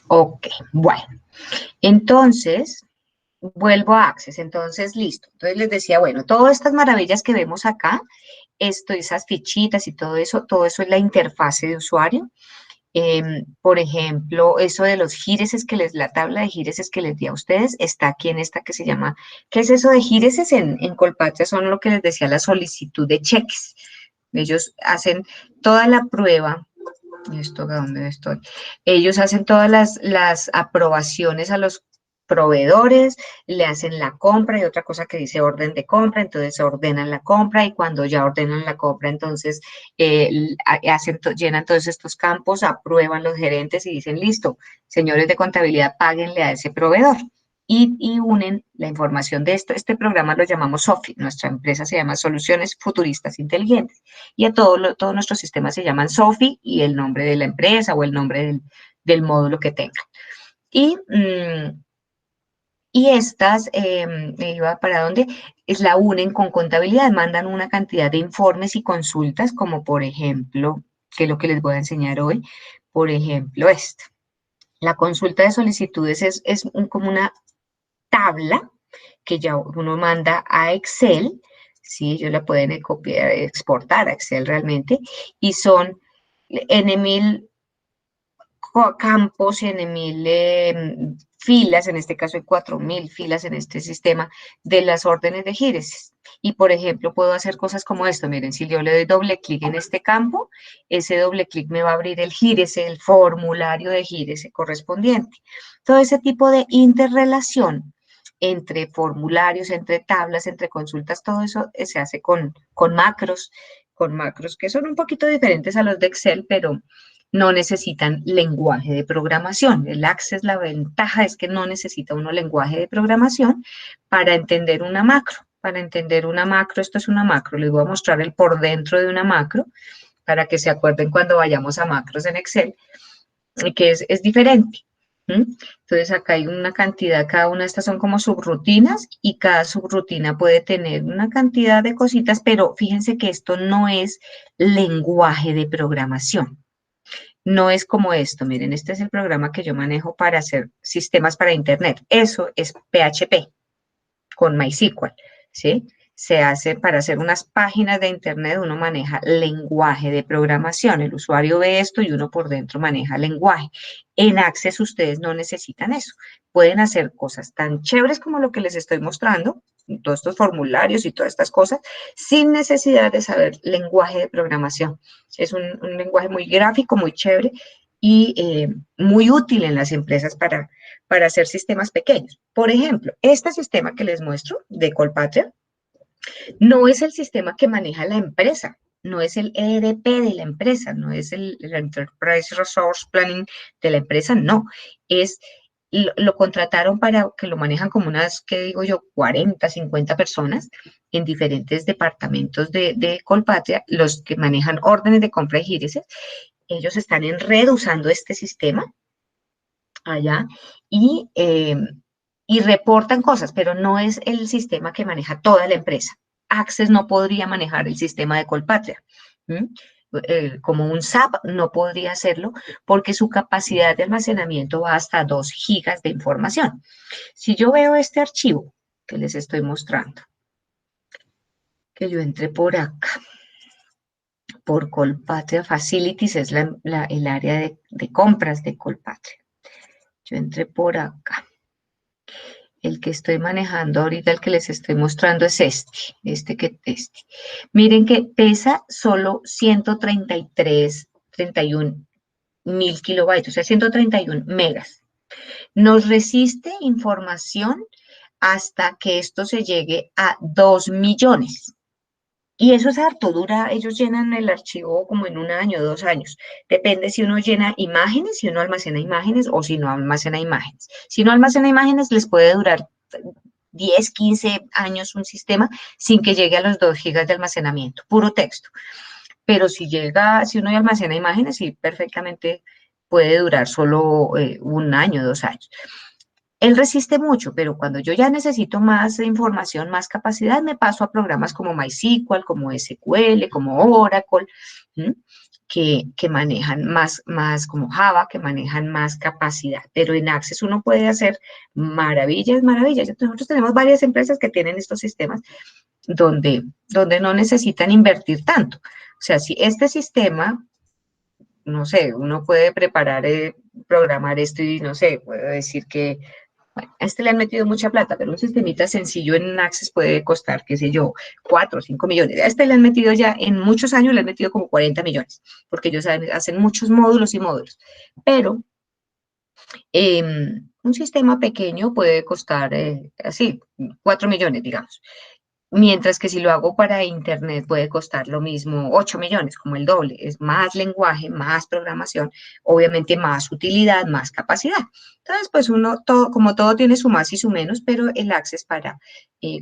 Ok, bueno. Entonces, vuelvo a Access. Entonces, listo. Entonces les decía, bueno, todas estas maravillas que vemos acá, esas fichitas y todo eso es la interfase de usuario. Por ejemplo, eso de los gireses la tabla de gireses que les di a ustedes, está aquí en esta que se llama, ¿qué es eso de gireses? En Colpatria son lo que les decía, la solicitud de cheques. Ellos hacen toda la prueba. ¿Esto a dónde estoy? Ellos hacen todas las aprobaciones a los proveedores, le hacen la compra y otra cosa que dice orden de compra, entonces ordenan la compra y cuando ya ordenan la compra, entonces llenan todos estos campos, aprueban los gerentes y dicen, listo, señores de contabilidad, páguenle a ese proveedor. Y unen la información de esto. Este programa lo llamamos SOFI, nuestra empresa se llama Soluciones Futuristas Inteligentes y a todos nuestros sistemas se llaman SOFI y el nombre de la empresa o el nombre del módulo que tengan. Y, y estas, iba para dónde, es la unen con contabilidad, mandan una cantidad de informes y consultas, como por ejemplo, que es lo que les voy a enseñar hoy, por ejemplo, esta. La consulta de solicitudes es como una tabla que ya uno manda a Excel, ¿sí? Ellos la pueden copiar, exportar a Excel realmente, y son N campos y N filas, en este caso hay 4000 filas en este sistema de las órdenes de gires. Y por ejemplo, puedo hacer cosas como esto. Miren, si yo le doy doble clic en este campo, ese doble clic me va a abrir el gírese, el formulario de gírese correspondiente. Todo ese tipo de interrelación entre formularios, entre tablas, entre consultas, todo eso se hace con macros que son un poquito diferentes a los de Excel, pero no necesitan lenguaje de programación. El Access, la ventaja es que no necesita uno lenguaje de programación para entender una macro. Para entender una macro, esto es una macro, les voy a mostrar el por dentro de una macro para que se acuerden cuando vayamos a macros en Excel, que es diferente. Entonces acá hay una cantidad, cada una de estas son como subrutinas y cada subrutina puede tener una cantidad de cositas, pero fíjense que esto no es lenguaje de programación. No es como esto, miren, este es el programa que yo manejo para hacer sistemas para Internet. Eso es PHP con MySQL, ¿sí? Se hace para hacer unas páginas de Internet, uno maneja lenguaje de programación. El usuario ve esto y uno por dentro maneja lenguaje. En Access ustedes no necesitan eso. Pueden hacer cosas tan chéveres como lo que les estoy mostrando, todos estos formularios y todas estas cosas, sin necesidad de saber lenguaje de programación. Es un lenguaje muy gráfico, muy chévere y muy útil en las empresas para hacer sistemas pequeños. Por ejemplo, este sistema que les muestro de Colpatria no es el sistema que maneja la empresa, no es el ERP de la empresa, no es el Enterprise Resource Planning de la empresa, no, es lo contrataron para que lo manejan como unas, ¿qué digo yo?, 40, 50 personas en diferentes departamentos de Colpatria, los que manejan órdenes de compra y gires, ellos están en red usando este sistema allá y reportan cosas, pero no es el sistema que maneja toda la empresa. Access no podría manejar el sistema de Colpatria. Como un SAP no podría hacerlo porque su capacidad de almacenamiento va hasta 2 gigas de información. Si yo veo este archivo que les estoy mostrando, que yo entré por acá, por Colpatria Facilities, es el área de compras de Colpatria. Yo entré por acá. El que estoy manejando ahorita, el que les estoy mostrando es este. Miren que pesa solo 131 kilobytes, o sea, 131 megas. Nos resiste información hasta que esto se llegue a 2 millones. Y eso es harto, ellos llenan el archivo como en 1 año, 2 años. Depende si uno llena imágenes, si uno almacena imágenes o si no almacena imágenes. Si no almacena imágenes, les puede durar 10, 15 años un sistema sin que llegue a los 2 gigas de almacenamiento, puro texto. Pero si uno ya almacena imágenes, sí, perfectamente puede durar solo 1 año, 2 años. Él resiste mucho, pero cuando yo ya necesito más información, más capacidad, me paso a programas como MySQL, como SQL, como Oracle. que manejan más como Java, que manejan más capacidad. Pero en Access uno puede hacer maravillas, maravillas. Nosotros tenemos varias empresas que tienen estos sistemas donde no necesitan invertir tanto. O sea, si este sistema, no sé, uno puede preparar, programar esto y no sé, puedo decir que bueno, a este le han metido mucha plata, pero un sistemita sencillo en Access puede costar, qué sé yo, 4 o 5 millones. A este le han metido ya, en muchos años le han metido como 40 millones, porque ellos hacen muchos módulos y módulos. Pero un sistema pequeño puede costar así, 4 millones, digamos. Mientras que si lo hago para Internet puede costar lo mismo, 8 millones, como el doble. Es más lenguaje, más programación, obviamente más utilidad, más capacidad. Entonces, pues uno, todo, como todo tiene su más y su menos, pero el Access para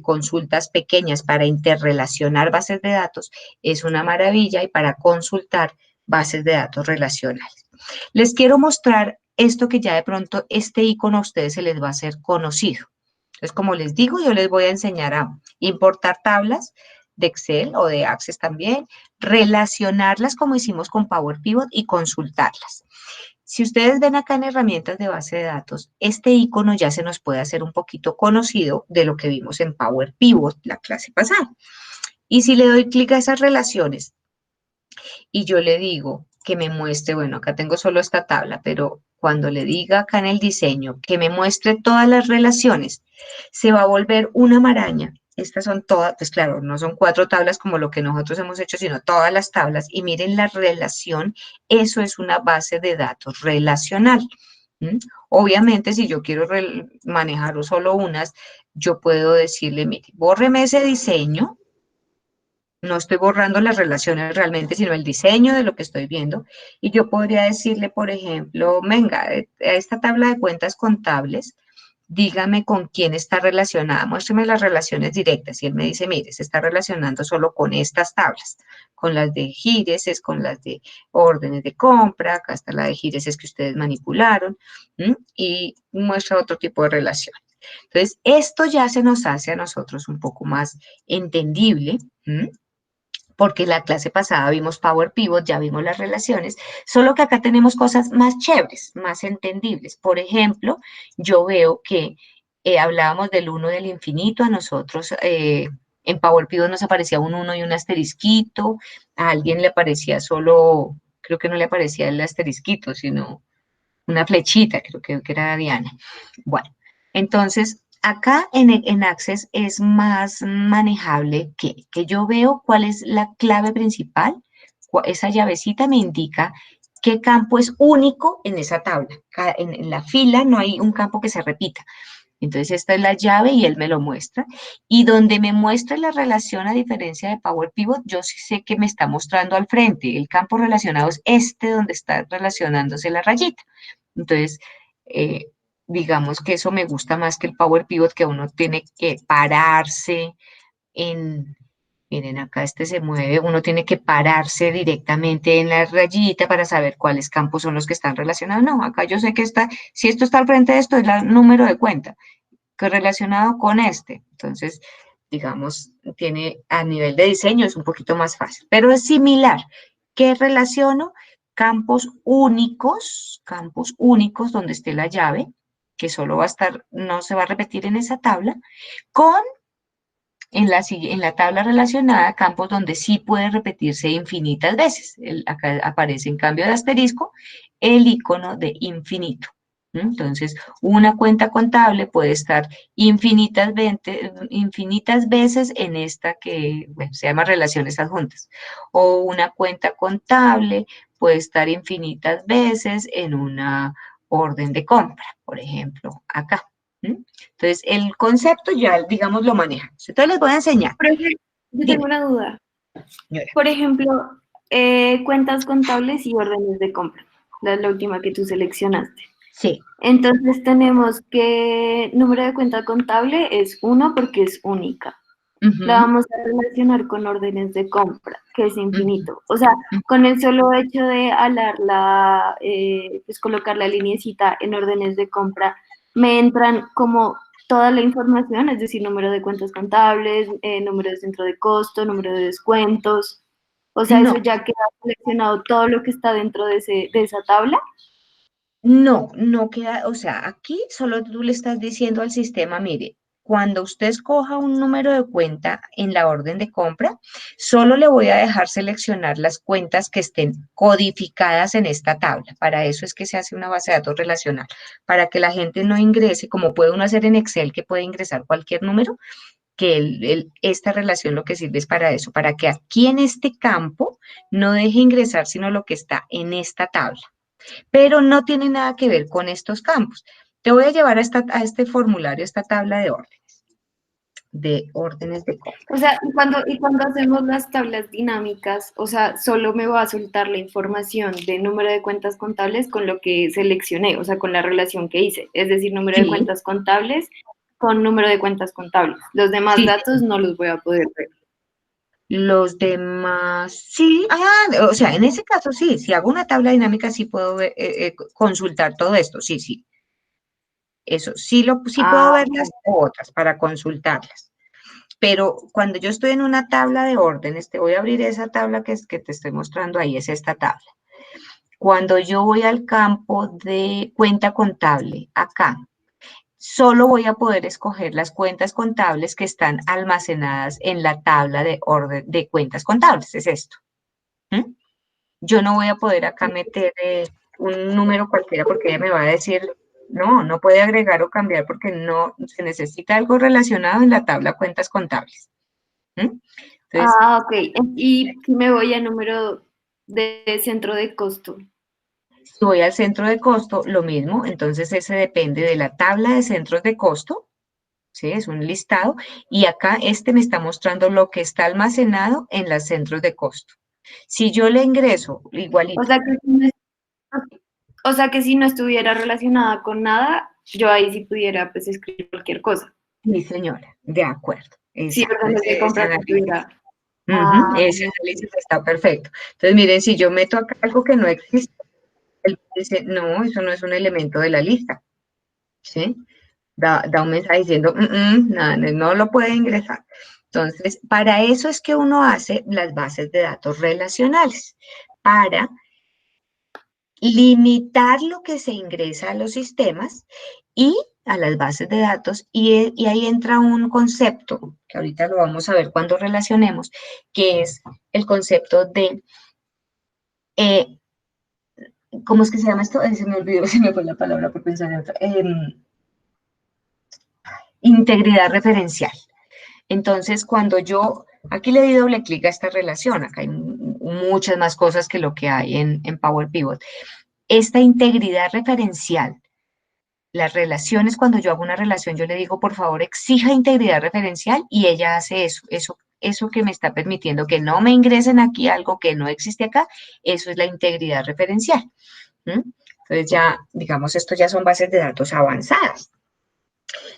consultas pequeñas, para interrelacionar bases de datos, es una maravilla y para consultar bases de datos relacionales. Les quiero mostrar esto que ya de pronto este icono a ustedes se les va a hacer conocido. Entonces, como les digo, yo les voy a enseñar a importar tablas de Excel o de Access también, relacionarlas como hicimos con Power Pivot y consultarlas. Si ustedes ven acá en herramientas de base de datos, este icono ya se nos puede hacer un poquito conocido de lo que vimos en Power Pivot la clase pasada. Y si le doy clic a esas relaciones y yo le digo que me muestre, bueno, acá tengo solo esta tabla, pero cuando le diga acá en el diseño que me muestre todas las relaciones, se va a volver una maraña. Estas son todas, pues claro, no son 4 tablas como lo que nosotros hemos hecho, sino todas las tablas. Y miren la relación, eso es una base de datos relacional. ¿Mm? Obviamente, si yo quiero manejar solo unas, yo puedo decirle, mire, bórreme ese diseño. No estoy borrando las relaciones realmente, sino el diseño de lo que estoy viendo. Y yo podría decirle, por ejemplo, venga, a esta tabla de cuentas contables, dígame con quién está relacionada, muéstrame las relaciones directas. Y él me dice, mire, se está relacionando solo con estas tablas, con las de gireses, con las de órdenes de compra, acá está la de gireses que ustedes manipularon, y muestra otro tipo de relación. Entonces, esto ya se nos hace a nosotros un poco más entendible, porque la clase pasada vimos Power Pivot, ya vimos las relaciones, solo que acá tenemos cosas más chéveres, más entendibles. Por ejemplo, yo veo que hablábamos del 1 del infinito, a nosotros en Power Pivot nos aparecía un 1 y un asterisquito, a alguien le aparecía solo, creo que no le aparecía el asterisquito, sino una flechita, creo que era Diana. Bueno, entonces acá en Access es más manejable que yo veo cuál es la clave principal, esa llavecita me indica qué campo es único en esa tabla. En la fila no hay un campo que se repita. Entonces esta es la llave y él me lo muestra. Y donde me muestra la relación a diferencia de Power Pivot, yo sí sé que me está mostrando al frente. El campo relacionado es este donde está relacionándose la rayita. Entonces, eh, digamos que eso me gusta más que el Power Pivot, que uno tiene que pararse en, miren, acá este se mueve, uno tiene que pararse directamente en la rayita para saber cuáles campos son los que están relacionados. No, acá yo sé que está, si esto está al frente de esto, es el número de cuenta, que es relacionado con este. Entonces, digamos, tiene a nivel de diseño es un poquito más fácil, pero es similar. ¿Qué relaciono? Campos únicos donde esté la llave, que solo va a estar, no se va a repetir en esa tabla, con en la tabla relacionada campos donde sí puede repetirse infinitas veces. Acá aparece en cambio de asterisco el icono de infinito. Entonces, una cuenta contable puede estar infinitas veces en esta que bueno, se llama relaciones adjuntas. O una cuenta contable puede estar infinitas veces en una orden de compra, por ejemplo, acá. Entonces, el concepto ya, digamos, lo manejan. Entonces, les voy a enseñar. Profe, yo tengo Dime, una duda. señora. Por ejemplo, cuentas contables y órdenes de compra, la última que tú seleccionaste. Sí. Entonces tenemos que número de cuenta contable es 1 porque es única. La Ujú, vamos a relacionar con órdenes de compra, que es ujú, infinito. O sea, con el solo hecho de alarla, pues colocar la linecita en órdenes de compra, me entran como toda la información, es decir, número de cuentas contables, número de centro de costo, número de descuentos. O sea, eso No, ya queda seleccionado todo lo que está dentro de esa tabla. no queda, o sea, aquí solo tú le estás diciendo al sistema, mire, cuando usted escoja un número de cuenta en la orden de compra, solo le voy a dejar seleccionar las cuentas que estén codificadas en esta tabla. Para eso es que se hace una base de datos relacional, para que la gente no ingrese, como puede uno hacer en Excel, que puede ingresar cualquier número, que esta relación lo que sirve es para eso, para que aquí en este campo no deje ingresar sino lo que está en esta tabla, pero no tiene nada que ver con estos campos. Te voy a llevar a este formulario, esta tabla de órdenes de compra. O sea, y cuando hacemos las tablas dinámicas, o sea, solo me va a soltar la información de número de cuentas contables con lo que seleccioné, o sea, con la relación que hice, es decir, número de Sí, cuentas contables con número de cuentas contables. Los demás sí, datos no los voy a poder ver. los demás, sí, o sea, en ese caso sí, si hago una tabla dinámica sí puedo consultar todo esto, sí, sí, eso, sí Ah, puedo ver las otras para consultarlas. Pero cuando yo estoy en una tabla de órdenes, te voy a abrir esa tabla que te estoy mostrando ahí, es esta tabla. Cuando yo voy al campo de cuenta contable, acá, solo voy a poder escoger las cuentas contables que están almacenadas en la tabla de orden de cuentas contables, es esto. ¿Mm? Yo no voy a poder acá meter un número cualquiera porque ella me va a decir, no, no puede agregar o cambiar porque no se necesita algo relacionado en la tabla cuentas contables. ¿Mm? Entonces, ok. Y si me voy a número de centro de costo. si voy al centro de costo, lo mismo, entonces ese depende de la tabla de centros de costo, ¿sí? Es un listado, y acá este me está mostrando lo que está almacenado en los centros de costo. Si yo le ingreso O igualito, sea que si no, o sea que si no estuviera relacionada con nada, yo ahí sí pudiera pues escribir cualquier cosa. mi señora, de acuerdo, Si exacto, órdenes de ese compra que análisis. tuviera. Ujú, Ah, ese análisis está perfecto. Entonces, miren, si yo meto acá algo que no existe, él dice, no, eso no es un elemento de la lista, ¿sí? Da un mensaje diciendo, nada, no lo puede ingresar. Entonces, para eso es que uno hace las bases de datos relacionales, para limitar lo que se ingresa a los sistemas y a las bases de datos, y ahí entra un concepto, que ahorita lo vamos a ver cuando relacionemos, que es el concepto de, eh, ¿cómo es que se llama esto? Se me olvidó, se me fue la palabra por pensar en otra. Integridad referencial. Entonces, cuando yo, aquí le di doble clic a esta relación, acá hay muchas más cosas que lo que hay en Power Pivot. Esta integridad referencial, las relaciones, cuando yo hago una relación, yo le digo, por favor, exija integridad referencial y ella hace eso que me está permitiendo que no me ingresen aquí algo que no existe acá, eso es la integridad referencial. ¿Mm? Entonces ya, digamos, esto ya son bases de datos avanzadas.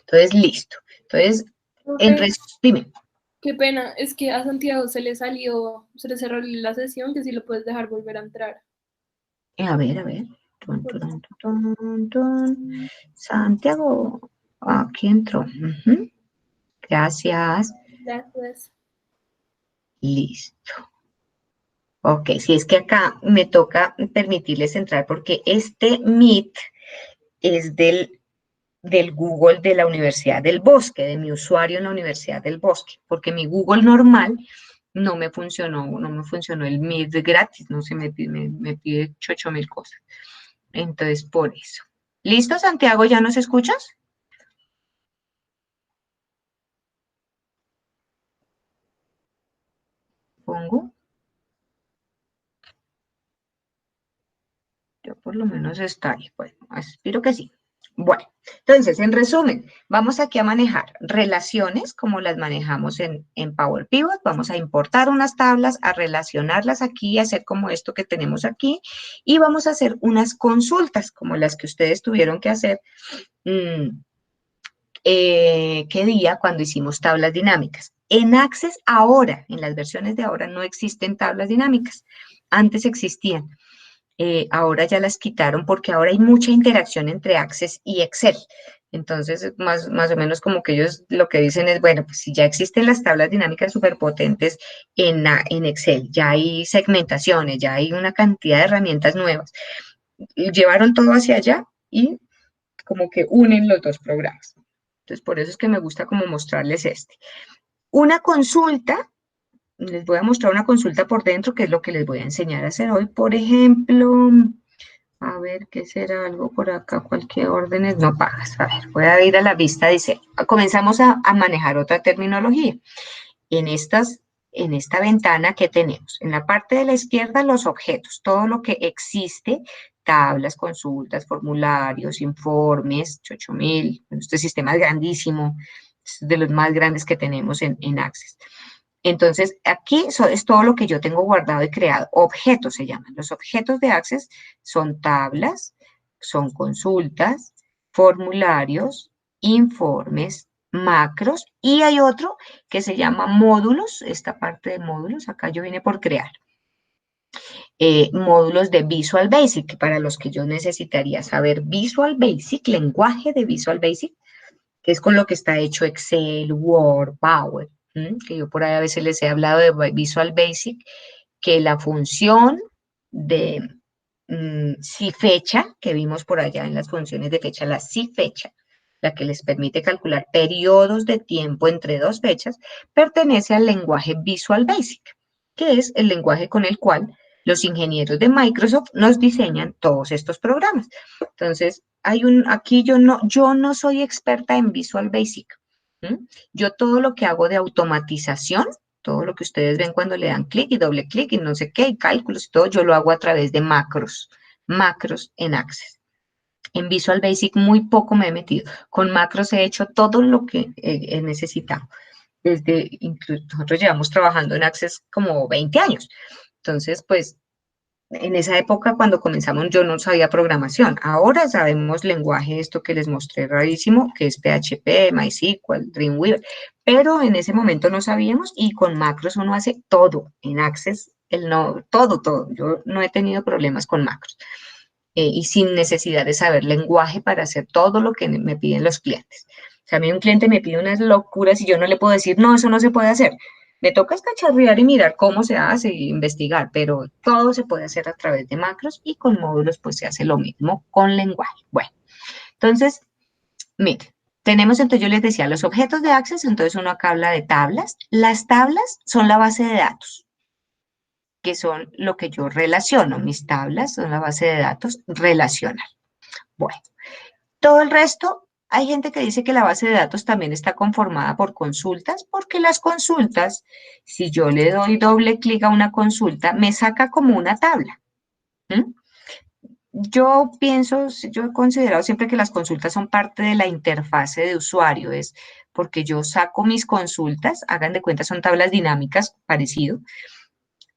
Entonces, listo. Entonces, Profe, dime. qué pena, es que a Santiago se le cerró la sesión, que si lo puedes dejar volver a entrar. A ver, a ver. Por favor. Santiago, aquí entró. Ujú. Gracias. Gracias. Listo. Ok, si es que acá me toca permitirles entrar porque este Meet es del Google de la Universidad del Bosque, de mi usuario en la Universidad del Bosque, porque mi Google normal no me funcionó el Meet gratis, no se me pide 8.000 cosas. Entonces, por eso. ¿Listo, Santiago? ¿Ya nos escuchas? Pongo. Yo por lo menos está ahí. Bueno, espero que sí. Bueno, entonces, en resumen, vamos aquí a manejar relaciones como las manejamos en Power Pivot. Vamos a importar unas tablas, a relacionarlas aquí, a hacer como esto que tenemos aquí. Y vamos a hacer unas consultas como las que ustedes tuvieron que hacer. ¿Qué día? Cuando hicimos tablas dinámicas. En Access ahora, en las versiones de ahora, no existen tablas dinámicas. Antes existían. Ahora ya las quitaron porque ahora hay mucha interacción entre Access y Excel. Entonces, más o menos como que ellos lo que dicen es, bueno, pues si ya existen las tablas dinámicas superpotentes en Excel, ya hay segmentaciones, ya hay una cantidad de herramientas nuevas, y llevaron todo hacia allá y como que unen los dos programas. Entonces, por eso es que me gusta como mostrarles este. Una consulta, les voy a mostrar una consulta por dentro, que es lo que les voy a enseñar a hacer hoy. Por ejemplo, a ver, ¿qué será algo por acá? Cualquier órdenes no pagas. A ver, voy a ir a la vista, dice, comenzamos a manejar otra terminología. En esta ventana, ¿qué tenemos? En la parte de la izquierda, los objetos, todo lo que existe, tablas, consultas, formularios, informes, 8000, este sistema es grandísimo, es de los más grandes que tenemos en Access. Entonces, aquí es todo lo que yo tengo guardado y creado. Objetos se llaman. Los objetos de Access son tablas, son consultas, formularios, informes, macros, y hay otro que se llama módulos. Esta parte de módulos, acá yo vine por crear. Módulos de Visual Basic, para los que yo necesitaría saber Visual Basic, lenguaje de Visual Basic, que es con lo que está hecho Excel, Word, Power, que yo por ahí a veces les he hablado de Visual Basic, que la función de si fecha, que vimos por allá en las funciones de fecha, la si fecha, la que les permite calcular periodos de tiempo entre dos fechas, pertenece al lenguaje Visual Basic, que es el lenguaje con el cual los ingenieros de Microsoft nos diseñan todos estos programas. Entonces, aquí yo no soy experta en Visual Basic. Yo todo lo que hago de automatización, todo lo que ustedes ven cuando le dan clic y doble clic y no sé qué, y cálculos y todo, yo lo hago a través de macros en Access. En Visual Basic muy poco me he metido. Con macros he hecho todo lo que he necesitado. Nosotros llevamos trabajando en Access como 20 años. Entonces, pues, en esa época, cuando comenzamos, yo no sabía programación. Ahora sabemos lenguaje, esto que les mostré rarísimo, que es PHP, MySQL, Dreamweaver, pero en ese momento no sabíamos y con macros uno hace todo. En Access, todo. Yo no he tenido problemas con macros y sin necesidad de saber lenguaje para hacer todo lo que me piden los clientes. O sea, a mí un cliente me pide unas locuras y yo no le puedo decir, no, eso no se puede hacer. Me toca escacharrear y mirar cómo se hace y investigar, pero todo se puede hacer a través de macros y con módulos pues se hace lo mismo con lenguaje. Bueno, entonces, miren, tenemos entonces, yo les decía, los objetos de Access, entonces uno acá habla de tablas. Las tablas son la base de datos, que son lo que yo relaciono. Mis tablas son la base de datos relacional. Bueno, todo el resto, hay gente que dice que la base de datos también está conformada por consultas, porque las consultas, si yo le doy doble clic a una consulta, me saca como una tabla. Yo he considerado siempre que las consultas son parte de la interfase de usuario, es porque yo saco mis consultas, hagan de cuenta, son tablas dinámicas, parecido,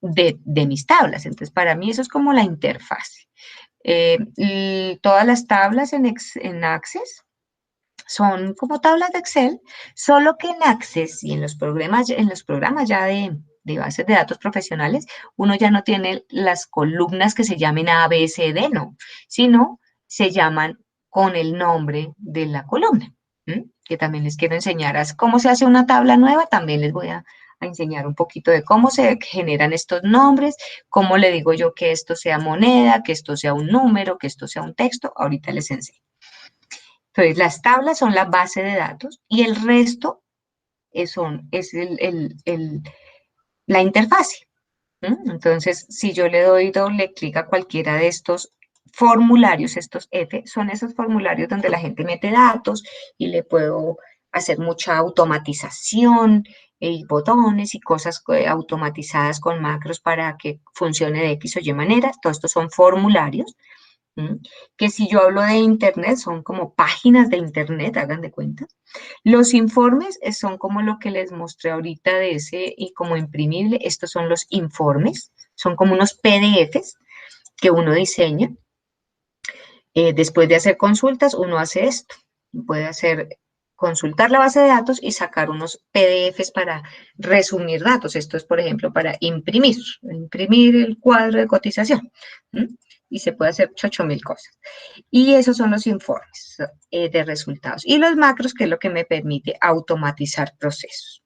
de mis tablas. Entonces, para mí eso es como la interfase. Y todas las tablas en Access son como tablas de Excel, solo que en Access y en los programas ya de bases de datos profesionales, uno ya no tiene las columnas que se llamen A, B, C, D, no, sino se llaman con el nombre de la columna, que también les quiero enseñar cómo se hace una tabla nueva, también les voy a enseñar un poquito de cómo se generan estos nombres, cómo le digo yo que esto sea moneda, que esto sea un número, que esto sea un texto, ahorita les enseño. Entonces, las tablas son la base de datos y el resto es la interfase. Entonces, si yo le doy doble clic a cualquiera de estos formularios, estos F, son esos formularios donde la gente mete datos y le puedo hacer mucha automatización y botones y cosas automatizadas con macros para que funcione de X o Y manera. Todos estos son formularios. Que si yo hablo de Internet, son como páginas de Internet, hagan de cuenta. Los informes son como lo que les mostré ahorita de ese y como imprimible. Estos son los informes, son como unos PDFs que uno diseña. Después de hacer consultas, uno hace esto. Puede consultar la base de datos y sacar unos PDFs para resumir datos. Esto es, por ejemplo, para imprimir el cuadro de cotización. y se puede hacer 8.000 cosas. Y esos son los informes de resultados. Y los macros, que es lo que me permite automatizar procesos.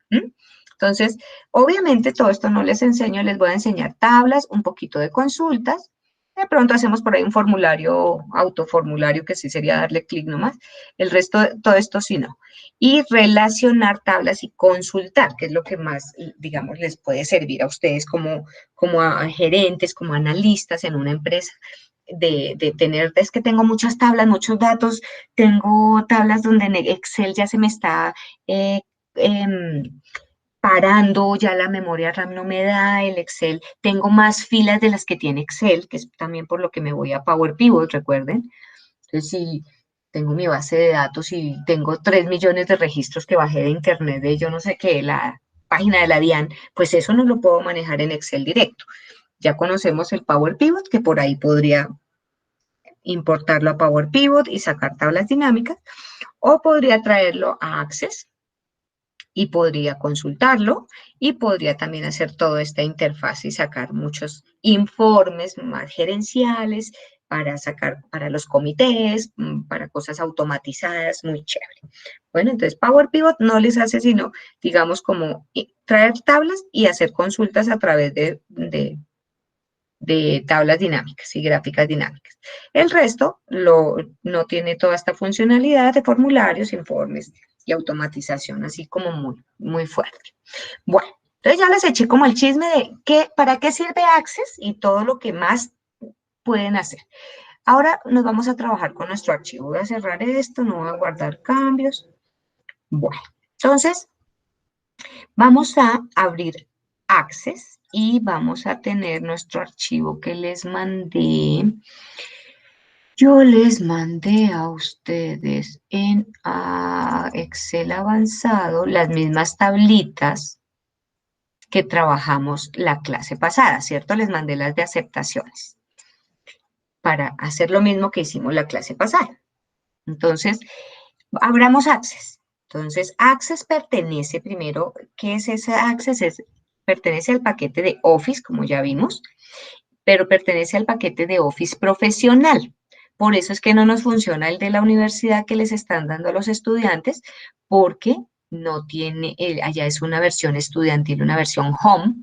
Entonces, obviamente todo esto no les enseño, les voy a enseñar tablas, un poquito de consultas. De pronto hacemos por ahí un formulario, autoformulario, que sí sería darle clic nomás. El resto, todo esto sí no. Y relacionar tablas y consultar, que es lo que más, digamos, les puede servir a ustedes como a gerentes, como analistas en una empresa. De tener, es que tengo muchas tablas, muchos datos, tengo tablas donde en Excel ya se me está parando, ya la memoria RAM no me da, el Excel, tengo más filas de las que tiene Excel, que es también por lo que me voy a Power Pivot, recuerden. Entonces, si tengo mi base de datos y tengo 3 millones de registros que bajé de internet de yo no sé qué, la página de la DIAN, pues eso no lo puedo manejar en Excel directo. Ya conocemos el Power Pivot, que por ahí podría importarlo a Power Pivot y sacar tablas dinámicas, o podría traerlo a Access y podría consultarlo y podría también hacer toda esta interfaz y sacar muchos informes más gerenciales para sacar para los comités, para cosas automatizadas, muy chévere. Bueno, entonces Power Pivot no les hace sino, digamos, como traer tablas y hacer consultas a través de tablas dinámicas y gráficas dinámicas. El resto no tiene toda esta funcionalidad de formularios, informes y automatización, así como muy, muy fuerte. Bueno, entonces ya les eché como el chisme de para qué sirve Access y todo lo que más pueden hacer. Ahora nos vamos a trabajar con nuestro archivo. Voy a cerrar esto, no voy a guardar cambios. Bueno, entonces vamos a abrir Access y vamos a tener nuestro archivo que les mandé. Yo les mandé a ustedes en Excel avanzado las mismas tablitas que trabajamos la clase pasada, ¿cierto? Les mandé las de aceptaciones para hacer lo mismo que hicimos la clase pasada. Entonces, abramos Access. Entonces, Access pertenece primero, ¿qué es ese Access? Pertenece al paquete de Office, como ya vimos, pero pertenece al paquete de Office profesional. Por eso es que no nos funciona el de la universidad que les están dando a los estudiantes, porque no tiene, allá es una versión estudiantil, una versión home,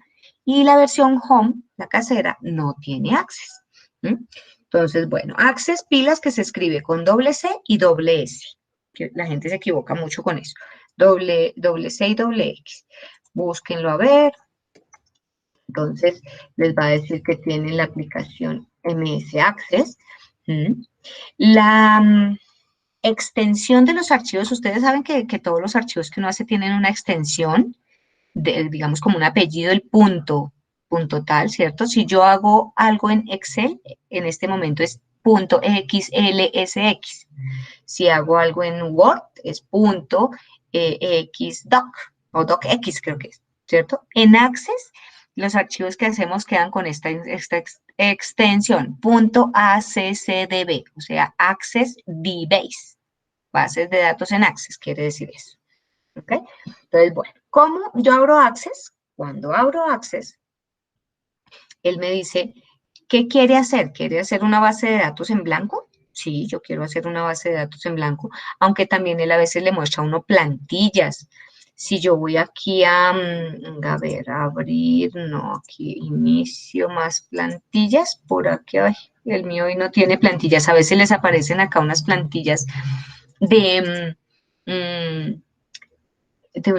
y la versión home, la casera, no tiene Access. Entonces, bueno, Access pilas que se escribe con doble C y doble S, que la gente se equivoca mucho con eso, doble C y doble X. Búsquenlo a ver. Entonces, les va a decir que tienen la aplicación MS Access. La extensión de los archivos, ustedes saben que todos los archivos que uno hace tienen una extensión, digamos como un apellido, el punto tal, ¿cierto? Si yo hago algo en Excel, en este momento es .xlsx. Si hago algo en Word, es .xdoc o docx creo que es, ¿cierto? En Access, los archivos que hacemos quedan con esta extensión, .accdb, o sea, Access DBase, bases de datos en Access, quiere decir eso. ¿Ok? Entonces, bueno, ¿cómo yo abro Access? Cuando abro Access, él me dice, ¿qué quiere hacer? ¿Quiere hacer una base de datos en blanco? Sí, yo quiero hacer una base de datos en blanco, aunque también él a veces le muestra a uno plantillas. Si yo voy aquí a ver, abrir, no, aquí inicio más plantillas, por aquí, ay, el mío hoy no tiene plantillas, a veces les aparecen acá unas plantillas de un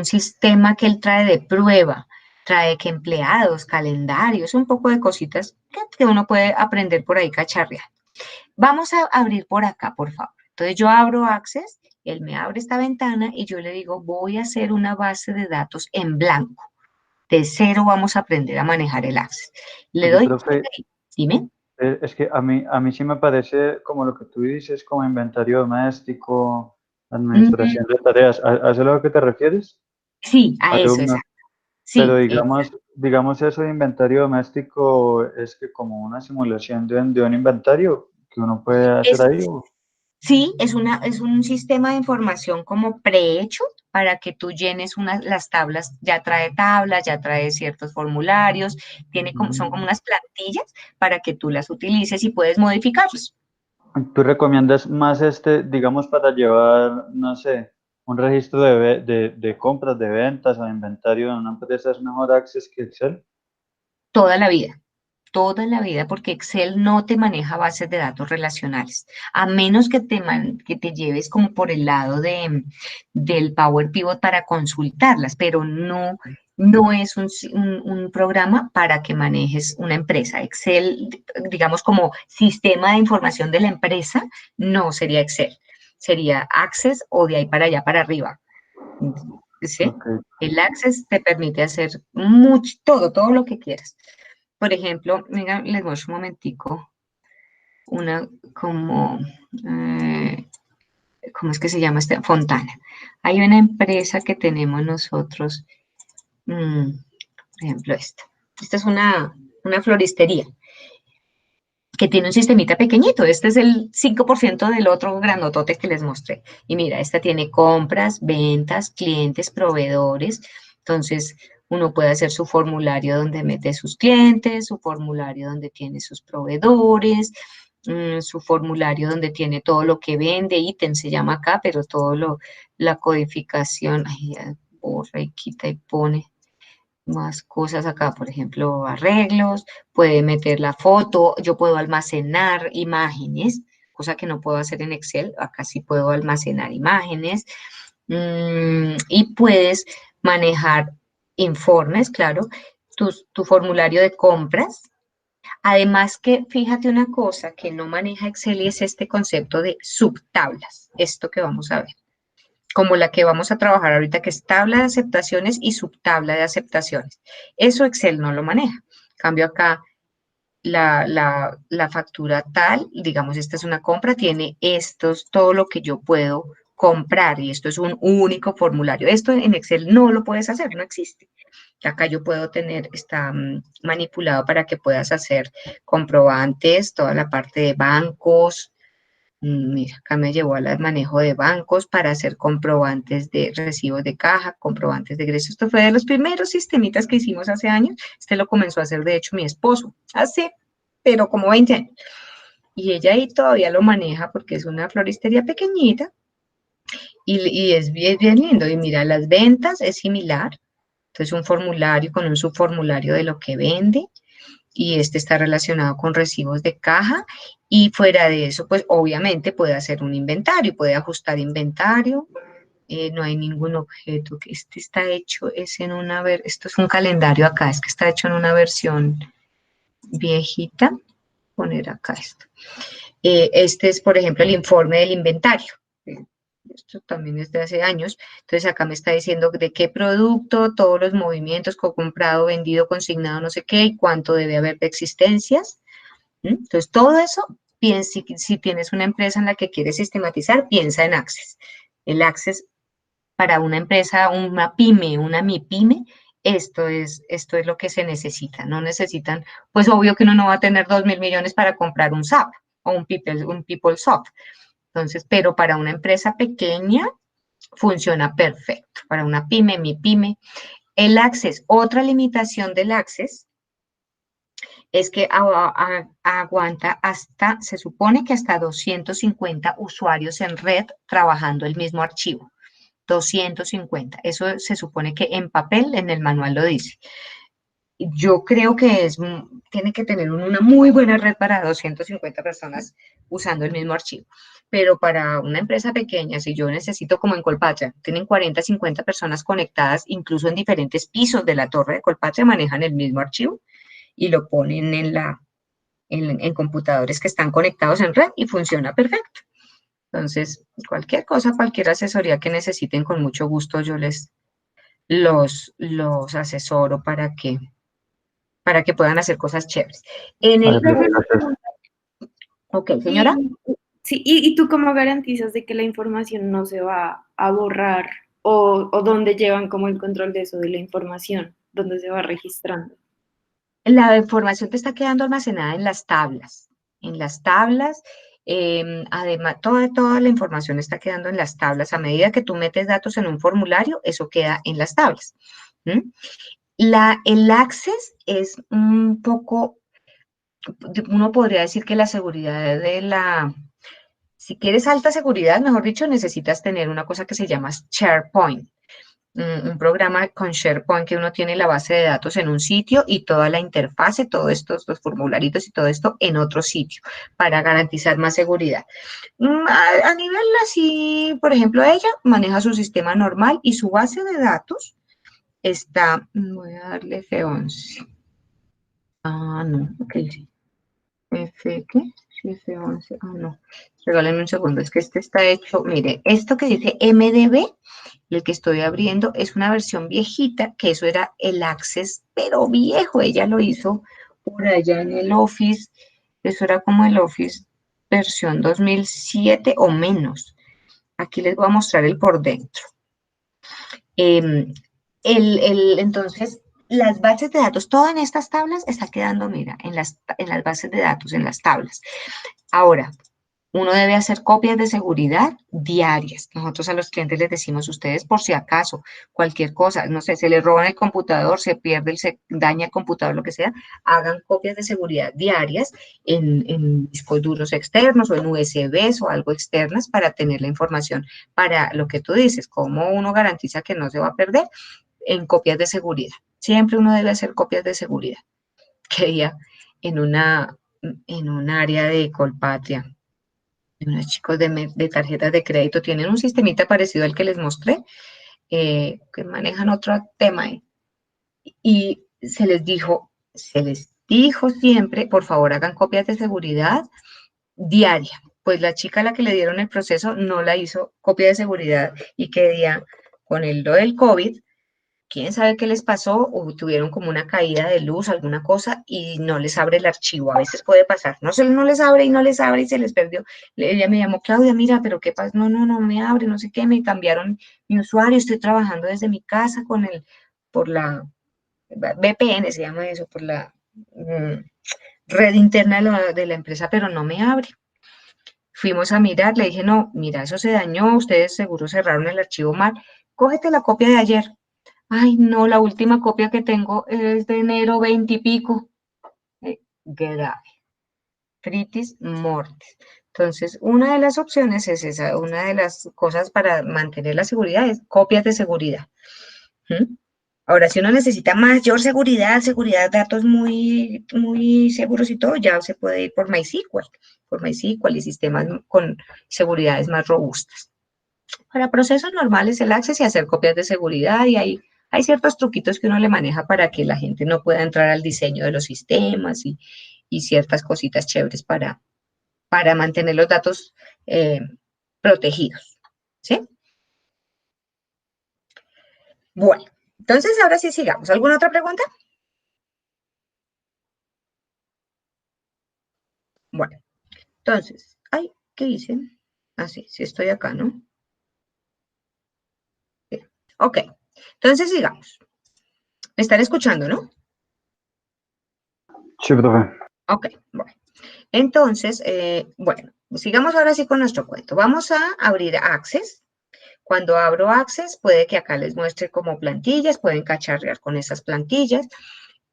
sistema que él trae de prueba, trae que empleados, calendarios, un poco de cositas que uno puede aprender por ahí cacharrear. Vamos a abrir por acá, por favor. Entonces yo abro Access, él me abre esta ventana y yo le digo, voy a hacer una base de datos en blanco. De cero vamos a aprender a manejar el Access. Le Oye, doy, profe, dime. es que a mí sí me parece como lo que tú dices, como inventario doméstico, administración de tareas. ¿A eso es a lo que te refieres? Sí, a eso, Alumnos. exacto. Pero Sí, digamos eso de inventario doméstico es que como una simulación de un inventario que uno puede hacer es, ahí. sí, es un sistema de información como prehecho, para que tú llenes las tablas, ya trae tablas, ya trae ciertos formularios, son como unas plantillas para que tú las utilices y puedes modificarlos. ¿Tú recomiendas más digamos, para llevar, no sé, un registro de compras, de ventas o de inventario en una empresa es mejor Access que Excel? Toda la vida, porque Excel no te maneja bases de datos relacionales, a menos que que te lleves como por el lado del Power Pivot para consultarlas, pero no es un programa para que manejes una empresa. Excel, digamos, como sistema de información de la empresa, no sería Excel, sería Access o de ahí para allá para arriba. ¿Sí? Okay. El Access te permite hacer todo lo que quieras. Por ejemplo, mira, les muestro un momentico, ¿cómo es que se llama esta? Fontana. Hay una empresa que tenemos nosotros, por ejemplo esta. Esta es una floristería que tiene un sistemita pequeñito. Este es el 5% del otro grandotote que les mostré. Y mira, esta tiene compras, ventas, clientes, proveedores. Entonces, uno puede hacer su formulario donde mete sus clientes, su formulario donde tiene sus proveedores, su formulario donde tiene todo lo que vende, ítem se llama acá, pero la codificación, ay, borra y quita y pone más cosas acá, por ejemplo, arreglos, puede meter la foto, yo puedo almacenar imágenes, cosa que no puedo hacer en Excel, acá sí puedo almacenar imágenes, y puedes manejar informes, claro, tu formulario de compras. Además que fíjate una cosa que no maneja Excel y es este concepto de subtablas, esto que vamos a ver, como la que vamos a trabajar ahorita, que es tabla de aceptaciones y subtabla de aceptaciones. Eso Excel no lo maneja. En cambio acá, la factura tal, digamos, esta es una compra, tiene todo lo que yo puedo comprar y esto es un único formulario. Esto en Excel no lo puedes hacer, no existe. Acá yo puedo está manipulado para que puedas hacer comprobantes, toda la parte de bancos. Mira, acá me llevó al manejo de bancos para hacer comprobantes de recibos de caja, comprobantes de egresos. Esto fue de los primeros sistemitas que hicimos hace años. Este lo comenzó a hacer, de hecho, mi esposo, hace, pero como 20 años. Y ella ahí todavía lo maneja porque es una floristería pequeñita y es bien lindo. Y mira, las ventas es similar. Entonces, un formulario con un subformulario de lo que vende y este está relacionado con recibos de caja y fuera de eso, pues obviamente puede hacer un inventario, puede ajustar inventario, no hay ningún objeto, que este está hecho, esto es un calendario acá, es que está hecho en una versión viejita, poner acá esto. Este es, por ejemplo, el informe del inventario. Esto también es de hace años. Entonces acá me está diciendo de qué producto, todos los movimientos, comprado, vendido, consignado, no sé qué, y cuánto debe haber de existencias. Entonces todo eso, si tienes una empresa en la que quieres sistematizar, piensa en Access. El Access para una empresa, una pyme, una MIPYME, esto es lo que se necesita. No necesitan, pues obvio que uno no va a tener 2.000 millones para comprar un SAP o un PeopleSoft. Entonces, pero para una empresa pequeña funciona perfecto. Para una pyme, mi pyme. El Access, otra limitación del Access es que aguanta se supone que hasta 250 usuarios en red trabajando el mismo archivo. 250. Eso se supone que en papel, en el manual lo dice. Yo creo que tiene que tener una muy buena red para 250 personas usando el mismo archivo. Pero para una empresa pequeña, si yo necesito, como en Colpatria, tienen 40, 50 personas conectadas, incluso en diferentes pisos de la torre de Colpatria, manejan el mismo archivo y lo ponen en computadores que están conectados en red y funciona perfecto. Entonces, cualquier cosa, cualquier asesoría que necesiten, con mucho gusto yo los asesoro para que puedan hacer cosas chéveres. Vale, pues, gracias. Ok, señora. Sí, ¿y tú cómo garantizas de que la información no se va a borrar o dónde llevan como el control de eso, de la información, dónde se va registrando? La información te está quedando almacenada en las tablas. En las tablas, Además, toda la información está quedando en las tablas. A medida que tú metes datos en un formulario, eso queda en las tablas. El Access es un poco, uno podría decir que la seguridad si quieres alta seguridad, mejor dicho, necesitas tener una cosa que se llama SharePoint. Un programa con SharePoint que uno tiene la base de datos en un sitio y toda la interfase, todos estos, los formularios y todo esto en otro sitio para garantizar más seguridad. A nivel así, por ejemplo, ella maneja su sistema normal y su base de datos está, voy a darle F11. Ah, no, ok, sí. F, ¿qué? Sí, F11, no. Regálenme un segundo, es que este está hecho, mire, esto que dice MDB, el que estoy abriendo, es una versión viejita, que eso era el Access, pero viejo, ella lo hizo por allá en el Office, eso era como el Office versión 2007 o menos. Aquí les voy a mostrar el por dentro. Entonces, las bases de datos, todo en estas tablas está quedando, mira, en las bases de datos, en las tablas. Ahora, uno debe hacer copias de seguridad diarias. Nosotros a los clientes les decimos, ustedes por si acaso, cualquier cosa, no sé, se les roban el computador, se pierde, se daña el computador, lo que sea, hagan copias de seguridad diarias en discos duros externos o en USBs o algo externas para tener la información para lo que tú dices, cómo uno garantiza que no se va a perder en copias de seguridad. Siempre uno debe hacer copias de seguridad. Que día en un área de Colpatria, unos chicos de tarjetas de crédito tienen un sistemita parecido al que les mostré, que manejan otro tema ahí. Y se les dijo siempre, por favor, hagan copias de seguridad diaria. Pues la chica a la que le dieron el proceso no la hizo copia de seguridad y que día con lo del COVID, quién sabe qué les pasó, o tuvieron como una caída de luz, alguna cosa, y no les abre el archivo. A veces puede pasar, no les abre y no les abre y se les perdió. Ella me llamó, Claudia, mira, pero ¿qué pasa? No me abre, no sé qué, me cambiaron mi usuario, estoy trabajando desde mi casa por la VPN, se llama eso, por la red interna de la empresa, pero no me abre. Fuimos a mirar, le dije, no, mira, eso se dañó, ustedes seguro cerraron el archivo mal, cógete la copia de ayer. Ay, no, la última copia que tengo es de enero 20 y pico. Grave. Fritis mortis. Entonces, una de las opciones es esa, una de las cosas para mantener la seguridad es copias de seguridad. Ahora, si uno necesita mayor seguridad de datos muy, muy seguros y todo, ya se puede ir por MySQL y sistemas con seguridades más robustas. Para procesos normales, el Access y hacer copias de seguridad y hay ciertos truquitos que uno le maneja para que la gente no pueda entrar al diseño de los sistemas y ciertas cositas chéveres para mantener los datos protegidos. ¿Sí? Bueno, entonces ahora sí sigamos. ¿Alguna otra pregunta? Bueno, entonces, ay, ¿qué hice? Ah, sí estoy acá, ¿no? Sí. Ok, entonces sigamos. ¿Me están escuchando, no? Sí, profe. Ok, bueno. Entonces, bueno, sigamos ahora sí con nuestro cuento. Vamos a abrir Access. Cuando abro Access, puede que acá les muestre como plantillas, pueden cacharrear con esas plantillas.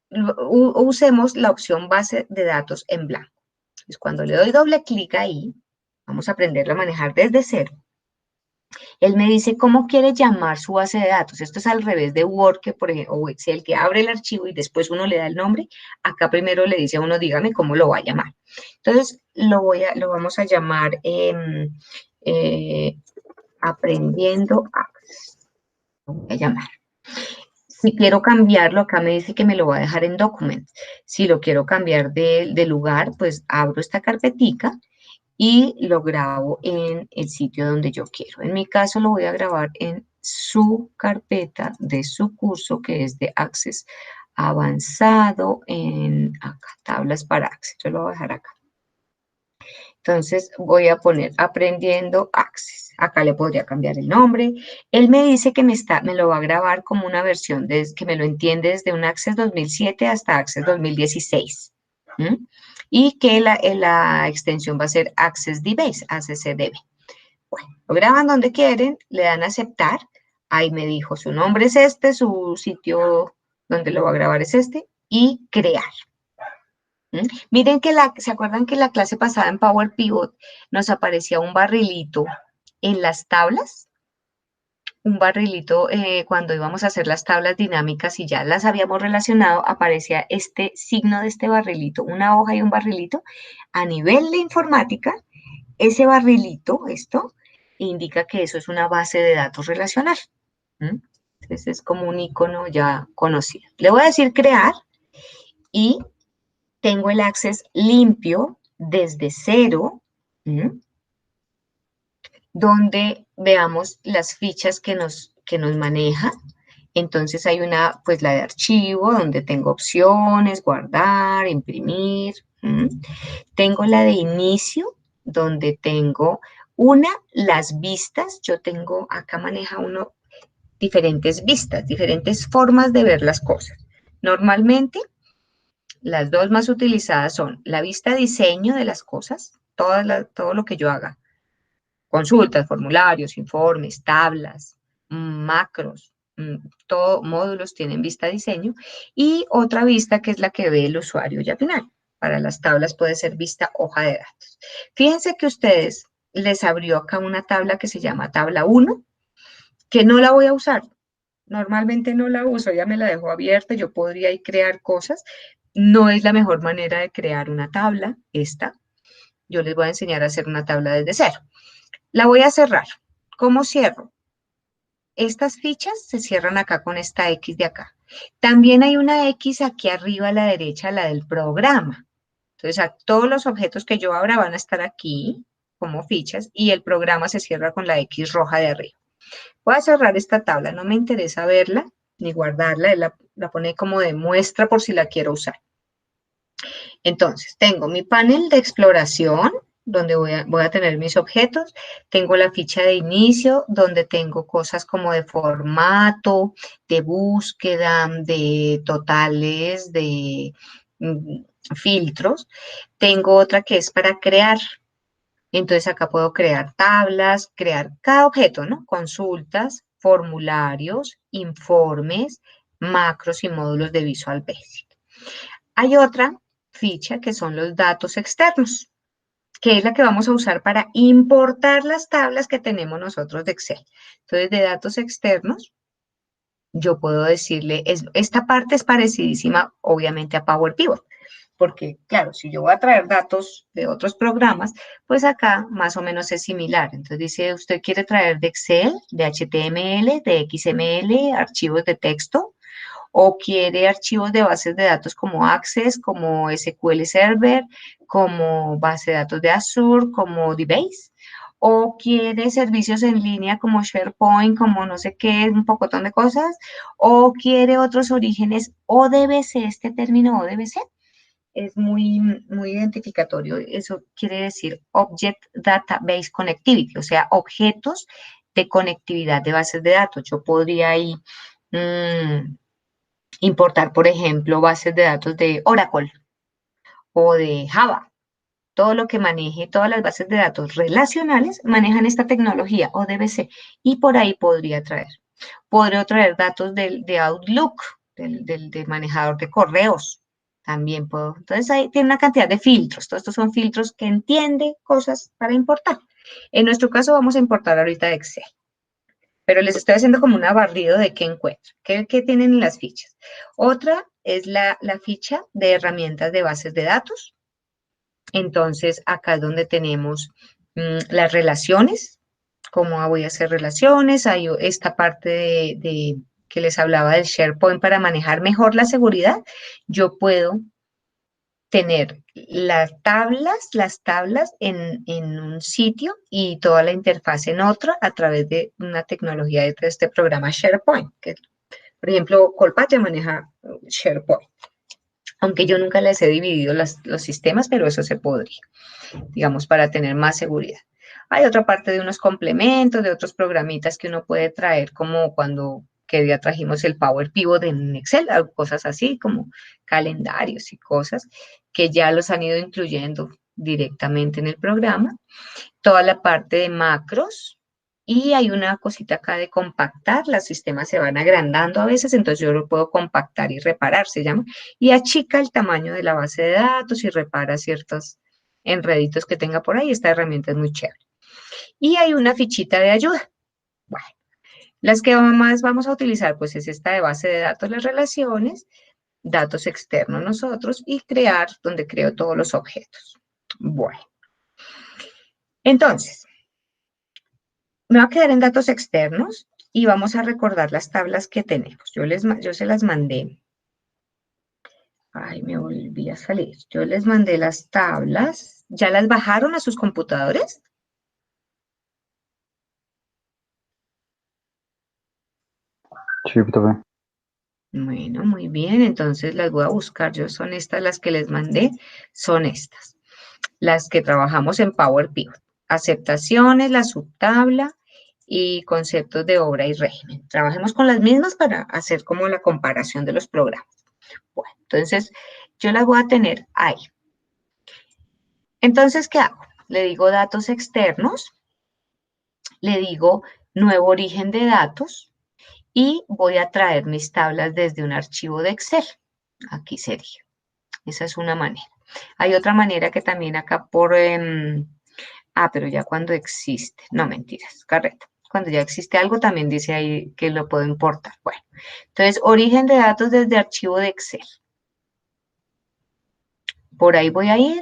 Usemos la opción base de datos en blanco. Entonces, cuando le doy doble clic ahí, vamos a aprenderlo a manejar desde cero. Él me dice cómo quiere llamar su base de datos. Esto es al revés de Word, que por ejemplo, o Excel, que abre el archivo y después uno le da el nombre. Acá primero le dice a uno, dígame cómo lo va a llamar. Entonces, lo vamos a llamar aprendiendo Access. Lo voy a llamar. Si quiero cambiarlo, acá me dice que me lo va a dejar en Documents. Si lo quiero cambiar de lugar, pues abro esta carpetica y lo grabo en el sitio donde yo quiero. En mi caso lo voy a grabar en su carpeta de su curso, que es de Access avanzado, en acá, tablas para Access. Yo lo voy a dejar acá. Entonces voy a poner aprendiendo Access. Acá le podría cambiar el nombre. Él me dice que me lo va a grabar como una versión que me lo entiende desde un Access 2007 hasta Access 2016. y que la extensión va a ser Access DBase, ACCDB. Bueno, lo graban donde quieren, le dan a aceptar, ahí me dijo su nombre es este, su sitio donde lo va a grabar es este, y crear. Miren que ¿se acuerdan que la clase pasada en Power Pivot nos aparecía un barrilito en las tablas? Un barrilito cuando íbamos a hacer las tablas dinámicas y ya las habíamos relacionado, aparecía este signo de este barrilito, una hoja y un barrilito. A nivel de informática, ese barrilito, esto, indica que eso es una base de datos relacional. Entonces es como un icono ya conocido. Le voy a decir crear y tengo el access limpio desde cero, donde veamos las fichas que nos maneja. Entonces hay una, pues la de archivo, donde tengo opciones, guardar, imprimir. Tengo la de inicio, donde tengo las vistas. Yo tengo, acá maneja uno diferentes vistas, diferentes formas de ver las cosas. Normalmente, las dos más utilizadas son la vista diseño de las cosas, todo lo que yo haga. Consultas, formularios, informes, tablas, macros, todo, módulos tienen vista diseño. Y otra vista que es la que ve el usuario ya final. Para las tablas puede ser vista hoja de datos. Fíjense que ustedes les abrió acá una tabla que se llama tabla 1, que no la voy a usar. Normalmente no la uso, ya me la dejo abierta, yo podría ahí crear cosas. No es la mejor manera de crear una tabla, esta. Yo les voy a enseñar a hacer una tabla desde cero. La voy a cerrar. ¿Cómo cierro? Estas fichas se cierran acá con esta X de acá. También hay una X aquí arriba a la derecha, la del programa. Entonces, todos los objetos que yo abra van a estar aquí como fichas y el programa se cierra con la X roja de arriba. Voy a cerrar esta tabla, no me interesa verla ni guardarla, la pone como de muestra por si la quiero usar. Entonces, tengo mi panel de exploración, donde voy a tener mis objetos. Tengo la ficha de inicio, donde tengo cosas como de formato, de búsqueda, de totales, de filtros. Tengo otra que es para crear. Entonces, acá puedo crear tablas, crear cada objeto, ¿no? Consultas, formularios, informes, macros y módulos de Visual Basic. Hay otra ficha que son los datos externos, que es la que vamos a usar para importar las tablas que tenemos nosotros de Excel. Entonces, de datos externos, yo puedo decirle, esta parte es parecidísima, obviamente, a Power Pivot, porque, claro, si yo voy a traer datos de otros programas, pues acá más o menos es similar. Entonces, dice, usted quiere traer de Excel, de HTML, de XML, archivos de texto, o quiere archivos de bases de datos como Access, como SQL Server, como base de datos de Azure, como DBase, o quiere servicios en línea como SharePoint, como no sé qué, un pocotón de cosas, o quiere otros orígenes, ODBC, este término ODBC es muy, muy identificatorio, eso quiere decir Object Database Connectivity, o sea, objetos de conectividad de bases de datos. Yo podría ahí importar, por ejemplo, bases de datos de Oracle o de Java. Todo lo que maneje, todas las bases de datos relacionales manejan esta tecnología ODBC y por ahí podría traer. Podría traer datos de Outlook, del manejador de correos. También puedo. Entonces, ahí tiene una cantidad de filtros. Todos estos son filtros que entiende cosas para importar. En nuestro caso, vamos a importar ahorita de Excel. Pero les estoy haciendo como un barrido de qué encuentro, qué tienen en las fichas. Otra es la ficha de herramientas de bases de datos. Entonces, acá es donde tenemos las relaciones, cómo voy a hacer relaciones. Hay esta parte que les hablaba del SharePoint para manejar mejor la seguridad. Yo puedo tener las tablas en un sitio y toda la interfaz en otro a través de una tecnología de este programa SharePoint, que por ejemplo Colpatria maneja SharePoint, aunque yo nunca les he dividido los sistemas, pero eso se podría, digamos, para tener más seguridad. Hay otra parte de unos complementos, de otros programitas que uno puede traer, como cuando que ya trajimos el Power Pivot en Excel, cosas así como calendarios y cosas que ya los han ido incluyendo directamente en el programa. Toda la parte de macros. Y hay una cosita acá de compactar, los sistemas se van agrandando a veces, entonces yo lo puedo compactar y reparar, se llama, y achica el tamaño de la base de datos y repara ciertos enreditos que tenga por ahí. Esta herramienta es muy chévere. Y hay una fichita de ayuda. Bueno, las que más vamos a utilizar, pues es esta de base de datos, las relaciones, datos externos nosotros y crear, donde creo todos los objetos. Bueno, entonces, me va a quedar en datos externos y vamos a recordar las tablas que tenemos. Yo se las mandé. Ay, me volví a salir. Yo les mandé las tablas. ¿Ya las bajaron a sus computadores? Sí, profe. Bueno, muy bien. Entonces las voy a buscar. Son estas las que les mandé. Son estas. Las que trabajamos en Power Pivot. Aceptaciones, la subtabla y conceptos de obra y régimen. Trabajemos con las mismas para hacer como la comparación de los programas. Bueno, entonces yo las voy a tener ahí. Entonces, ¿qué hago? Le digo datos externos, le digo nuevo origen de datos y voy a traer mis tablas desde un archivo de Excel. Aquí sería. Esa es una manera. Hay otra manera que también acá pero ya cuando existe. No, mentiras, correcto. Cuando ya existe algo también dice ahí que lo puedo importar. Bueno, entonces origen de datos desde archivo de Excel. Por ahí voy a ir.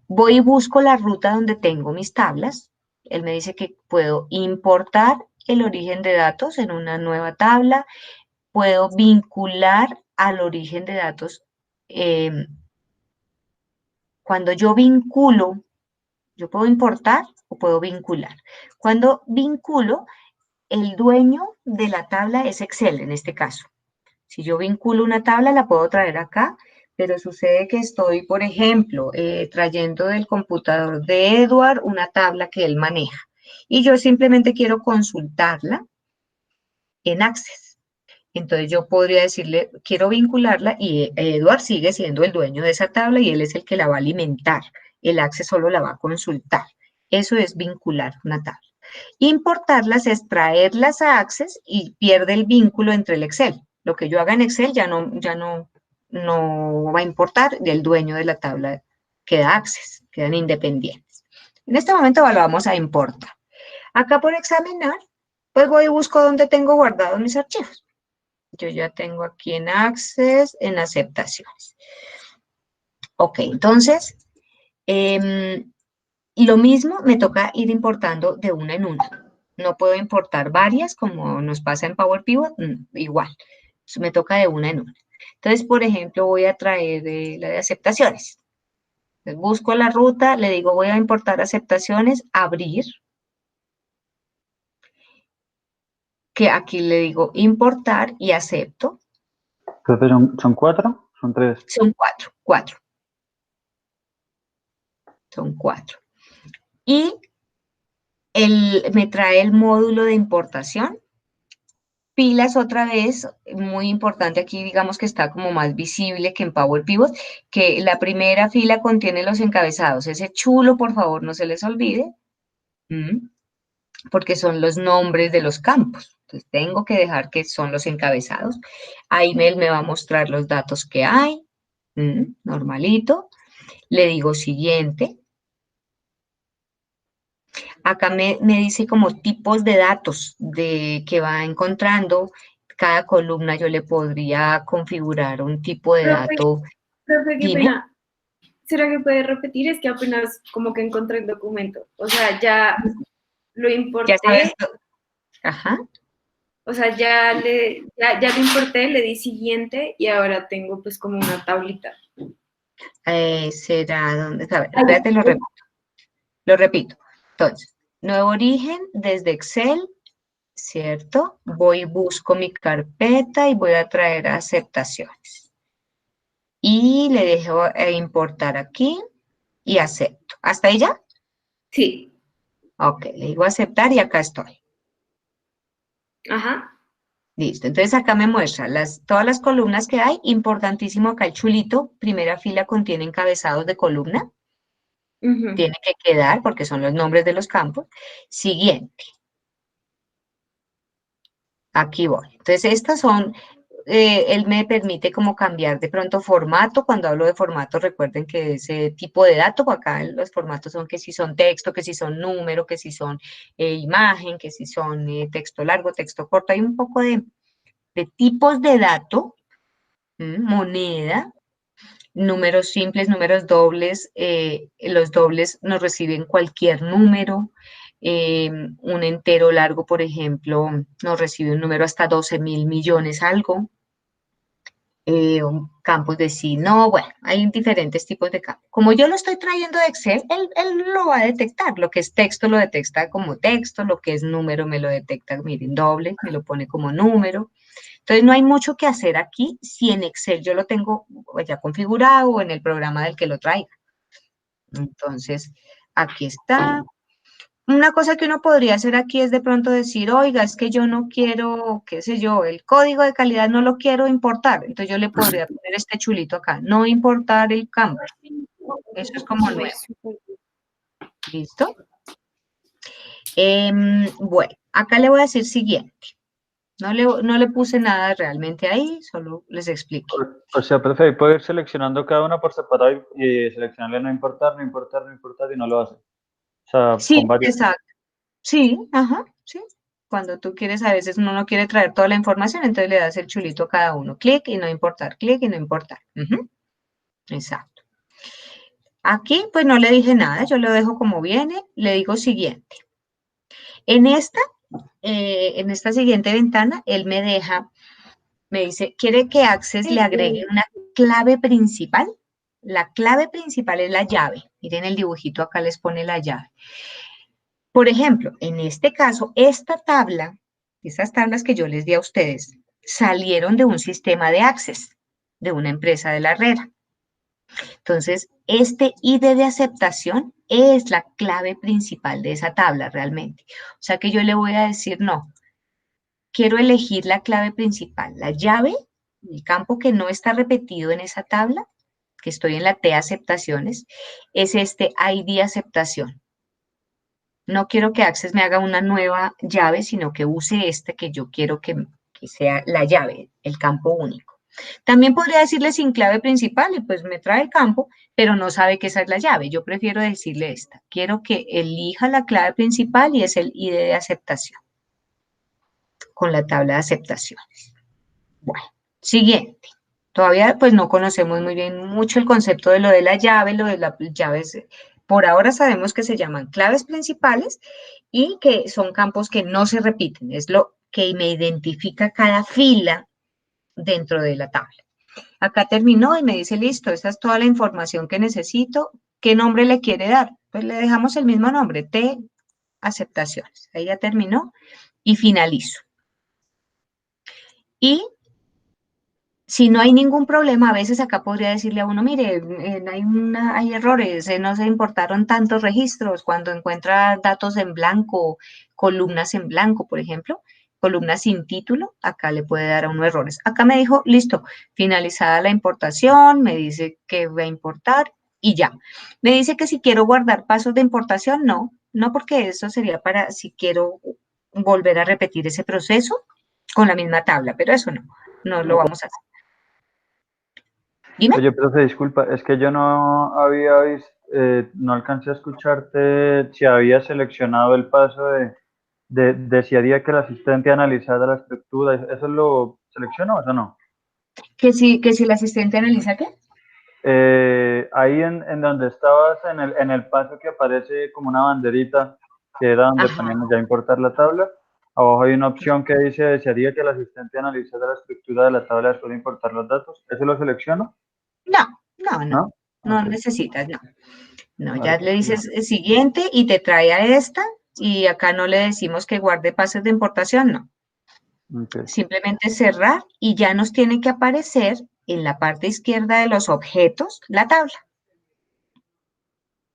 Voy y busco la ruta donde tengo mis tablas. Él me dice que puedo importar el origen de datos en una nueva tabla. Puedo vincular al origen de datos. Cuando yo vinculo, yo puedo importar o puedo vincular. Cuando vinculo, el dueño de la tabla es Excel en este caso. Si yo vinculo una tabla, la puedo traer acá, pero sucede que estoy, por ejemplo, trayendo del computador de Edward una tabla que él maneja. Y yo simplemente quiero consultarla en Access. Entonces yo podría decirle, quiero vincularla y Edward sigue siendo el dueño de esa tabla y él es el que la va a alimentar. El Access solo la va a consultar. Eso es vincular una tabla. Importarlas es traerlas a Access y pierde el vínculo entre el Excel. Lo que yo haga en Excel ya no va a importar, y el dueño de la tabla queda Access, quedan independientes. En este momento lo vamos a importar. Acá por examinar, pues voy y busco dónde tengo guardados mis archivos. Yo ya tengo aquí en Access, en aceptaciones. Ok, entonces, lo mismo me toca ir importando de una en una. No puedo importar varias como nos pasa en Power Pivot, igual. Me toca de una en una. Entonces, por ejemplo, voy a traer la de aceptaciones. Entonces, busco la ruta, le digo voy a importar aceptaciones, abrir. Que aquí le digo importar y acepto. Profe, ¿son cuatro? ¿Son tres? Son cuatro. Son cuatro. Y me trae el módulo de importación. Pilas otra vez, muy importante aquí, digamos que está como más visible que en Power Pivot, que la primera fila contiene los encabezados. Ese chulo, por favor, no se les olvide, porque son los nombres de los campos. Entonces, tengo que dejar que son los encabezados. Ahí me va a mostrar los datos que hay, normalito. Le digo siguiente. Acá me dice como tipos de datos que va encontrando. Cada columna yo le podría configurar un tipo de dato. Profe, qué Dime. pena. ¿Será que puede repetir? Es que apenas como que encontré el documento. O sea, ya lo importé. Ya sabes. Ajá. O sea, ya lo importé, le di siguiente y ahora tengo pues como una tablita. Será donde. A ver, espérate, lo repito. Entonces, nuevo origen desde Excel, ¿cierto? Voy y busco mi carpeta y voy a traer aceptaciones. Y le dejo importar aquí y acepto. ¿Hasta ahí ya? Sí. Ok, le digo aceptar y acá estoy. Ajá. Listo, entonces acá me muestra todas las columnas que hay. Importantísimo acá el chulito. Primera fila contiene encabezados de columna. Ujú. Tiene que quedar porque son los nombres de los campos. Siguiente. Aquí voy. Entonces estas son, él me permite como cambiar de pronto formato. Cuando hablo de formato, recuerden que ese tipo de dato, acá los formatos son que si son texto, que si son número, que si son imagen, que si son texto largo, texto corto. Hay un poco de tipos de dato, moneda, números simples, números dobles. Los dobles nos reciben cualquier número. Un entero largo, por ejemplo, nos recibe un número hasta 12.000 millones algo. Campos de sí, no, bueno, hay diferentes tipos de campos. Como yo lo estoy trayendo de Excel, él lo va a detectar. Lo que es texto lo detecta como texto, lo que es número me lo detecta, miren, doble, me lo pone como número. Entonces no hay mucho que hacer aquí si en Excel yo lo tengo ya configurado o en el programa del que lo traiga. Entonces, aquí está. Una cosa que uno podría hacer aquí es de pronto decir, oiga, es que yo no quiero, qué sé yo, el código de calidad no lo quiero importar. Entonces yo le podría poner este chulito acá, no importar el campo. Eso es como nuevo. ¿Listo? Bueno, acá le voy a decir siguiente. No le puse nada realmente ahí, solo les expliqué. O sea, profe, puede ir seleccionando cada una por separado y seleccionarle no importar, no importar, no importar y no lo hace. O sea, Sí, con varios. exacto. Sí, ajá, sí. Cuando tú quieres, a veces uno no quiere traer toda la información, entonces le das el chulito a cada uno. Clic y no importar, clic y no importar. Ujú, exacto. Aquí, pues no le dije nada, yo lo dejo como viene, le digo siguiente. En esta siguiente ventana, él me deja, me dice, ¿quiere que Access le agregue una clave principal? La clave principal es la llave. Miren el dibujito, acá les pone la llave. Por ejemplo, en este caso, esta tabla, esas tablas que yo les di a ustedes, salieron de un sistema de Access, de una empresa de la Herrera. Entonces, este ID de aceptación es la clave principal de esa tabla realmente. O sea que yo le voy a decir, no, quiero elegir la clave principal, la llave, el campo que no está repetido en esa tabla, que estoy en la T aceptaciones, es este ID aceptación. No quiero que Access me haga una nueva llave, sino que use este que yo quiero que sea la llave, el campo único. También podría decirle sin clave principal y pues me trae el campo, pero no sabe que esa es la llave. Yo prefiero decirle esta. Quiero que elija la clave principal y es el ID de aceptación con la tabla de aceptaciones. Bueno, siguiente. Todavía pues no conocemos muy bien mucho el concepto de lo de la llave, lo de las llaves. Por ahora sabemos que se llaman claves principales y que son campos que no se repiten. Es lo que me identifica cada fila dentro de la tabla. Acá terminó y me dice, listo, esta es toda la información que necesito. ¿Qué nombre le quiere dar? Pues le dejamos el mismo nombre, T aceptaciones. Ahí ya terminó y finalizo. Y si no hay ningún problema, a veces acá podría decirle a uno, mire, hay errores, no se importaron tantos registros cuando encuentra datos en blanco, columnas en blanco, por ejemplo, columnas sin título, acá le puede dar a uno errores. Acá me dijo, listo, finalizada la importación, me dice que va a importar y ya. Me dice que si quiero guardar pasos de importación, no porque eso sería para si quiero volver a repetir ese proceso con la misma tabla, pero eso no lo vamos a hacer. Dime. Oye, profe, disculpa, es que yo no había visto, no alcancé a escucharte si había seleccionado el paso de si haría que el asistente analizara la estructura. ¿Eso lo seleccionó o eso no? Que si el asistente analiza qué. Ahí en donde estabas, en el paso que aparece como una banderita, que era donde Ajá. poníamos ya importar la tabla, abajo hay una opción que dice, desearía que el asistente analizara la estructura de la tabla después de importar los datos. ¿Eso lo selecciono? ¿No? No Ok. necesitas, no. No, Vale, ya le perfecto. dices el siguiente y te trae a esta y acá no le decimos que guarde pasos de importación, no. Ok. Simplemente cerrar y ya nos tiene que aparecer en la parte izquierda de los objetos la tabla.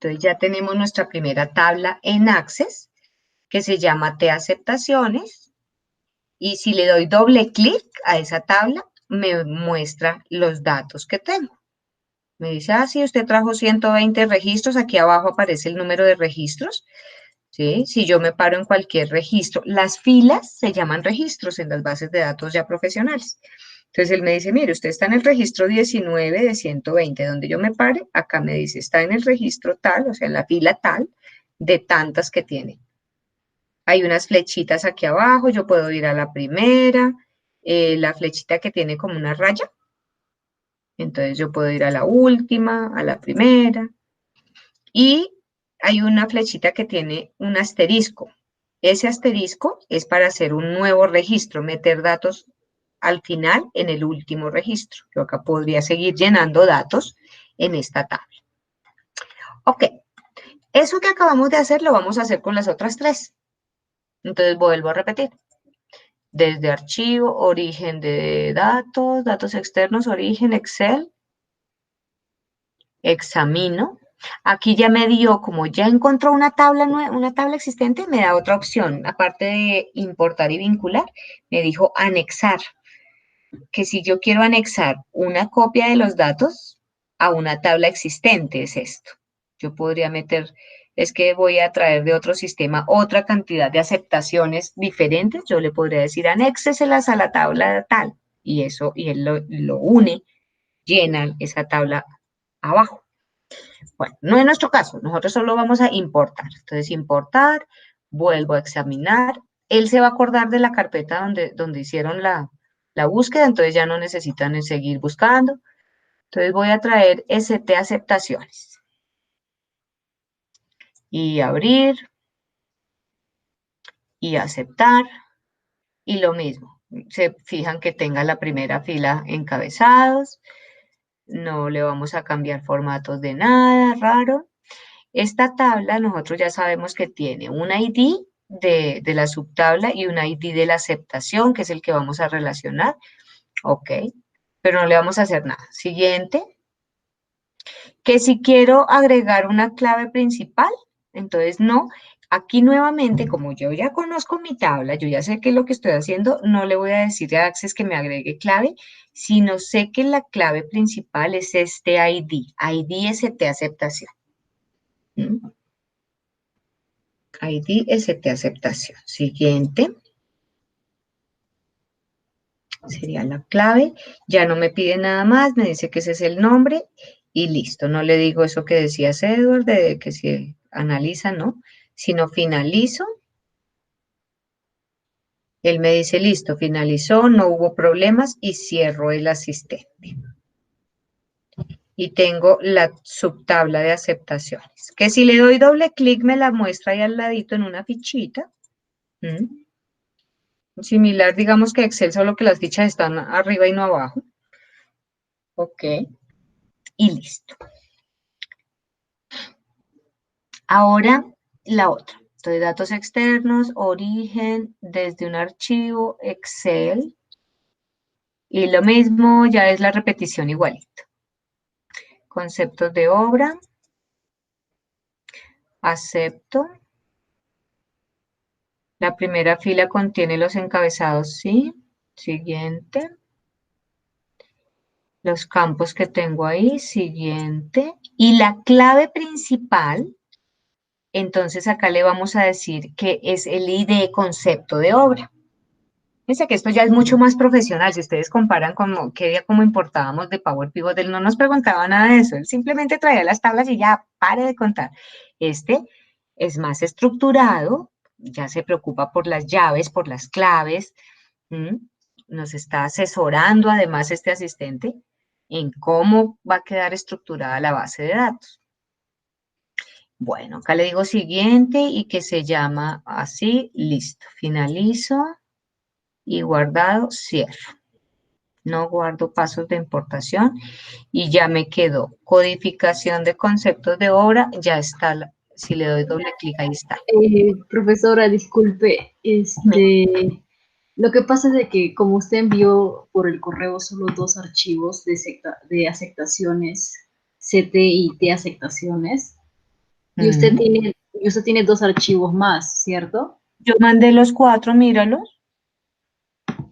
Entonces ya tenemos nuestra primera tabla en Access que se llama T aceptaciones Y si le doy doble clic a esa tabla, me muestra los datos que tengo. Me dice, ah, sí, usted trajo 120 registros, aquí abajo aparece el número de registros, ¿sí? Si yo me paro en cualquier registro, las filas se llaman registros en las bases de datos ya profesionales. Entonces él me dice, mire, usted está en el registro 19 de 120, donde yo me pare, acá me dice, está en el registro tal, o sea, en la fila tal, de tantas que tiene. Hay unas flechitas aquí abajo, yo puedo ir a la primera, la flechita que tiene como una raya. Entonces yo puedo ir a la última, a la primera. Y hay una flechita que tiene un asterisco. Ese asterisco es para hacer un nuevo registro, meter datos al final en el último registro. Yo acá podría seguir llenando datos en esta tabla. Ok, eso que acabamos de hacer lo vamos a hacer con las otras tres. Entonces vuelvo a repetir. Desde archivo, origen de datos, datos externos, origen, Excel. Examino. Aquí ya me dio, como ya encontró una tabla existente, me da otra opción. Aparte de importar y vincular, me dijo anexar. Que si yo quiero anexar una copia de los datos a una tabla existente, es esto. Yo podría meter, es que voy a traer de otro sistema otra cantidad de aceptaciones diferentes. Yo le podría decir, anéxeselas a la tabla tal. Y eso, y él lo une, llena esa tabla abajo. Bueno, no es nuestro caso, nosotros solo vamos a importar. Entonces, importar, vuelvo a examinar. Él se va a acordar de la carpeta donde hicieron la búsqueda, entonces ya no necesitan seguir buscando. Entonces voy a traer ST aceptaciones. Y abrir. Y aceptar. Y lo mismo, se fijan que tenga la primera fila encabezados. No le vamos a cambiar formatos de nada, raro. Esta tabla nosotros ya sabemos que tiene un ID de la subtabla y un ID de la aceptación, que es el que vamos a relacionar. Ok, pero no le vamos a hacer nada. Siguiente, que si quiero agregar una clave principal, entonces no. Aquí nuevamente, como yo ya conozco mi tabla, yo ya sé qué es lo que estoy haciendo, no le voy a decir a Access que me agregue clave, sino sé que la clave principal es este ID, ID aceptación. ID ST aceptación. Siguiente. Sería la clave. Ya no me pide nada más, me dice que ese es el nombre y listo. No le digo eso que decías, Edward, de que se analiza, no, sino finalizo. Él me dice, listo, finalizó, no hubo problemas y cierro el asistente. Y tengo la subtabla de aceptaciones, que si le doy doble clic me la muestra ahí al ladito en una fichita. Similar, digamos que Excel, solo que las fichas están arriba y no abajo. Ok. Y listo. Ahora la otra. Entonces, datos externos, origen, desde un archivo, Excel. Y lo mismo, ya es la repetición igualito. Conceptos de obra. Acepto. La primera fila contiene los encabezados, sí. Siguiente. Los campos que tengo ahí, siguiente. Y la clave principal, entonces acá le vamos a decir que es el ID concepto de obra. Fíjense que esto ya es mucho más profesional. Si ustedes comparan con qué día como importábamos de Power Pivot, él no nos preguntaba nada de eso. Él simplemente traía las tablas y ya, pare de contar. Este es más estructurado, ya se preocupa por las llaves, por las claves. Nos está asesorando además este asistente en cómo va a quedar estructurada la base de datos. Bueno, acá le digo siguiente y que se llama así, listo. Finalizo y guardado, cierro. No guardo pasos de importación y ya me quedó. Codificación de conceptos de obra, ya está. Si le doy doble clic, ahí está. Profesora, disculpe, lo que pasa es de que como usted envió por el correo solo 2 archivos de aceptaciones, CT y T aceptaciones, y usted tiene 2 archivos más, ¿cierto? Yo mandé los 4, míralos.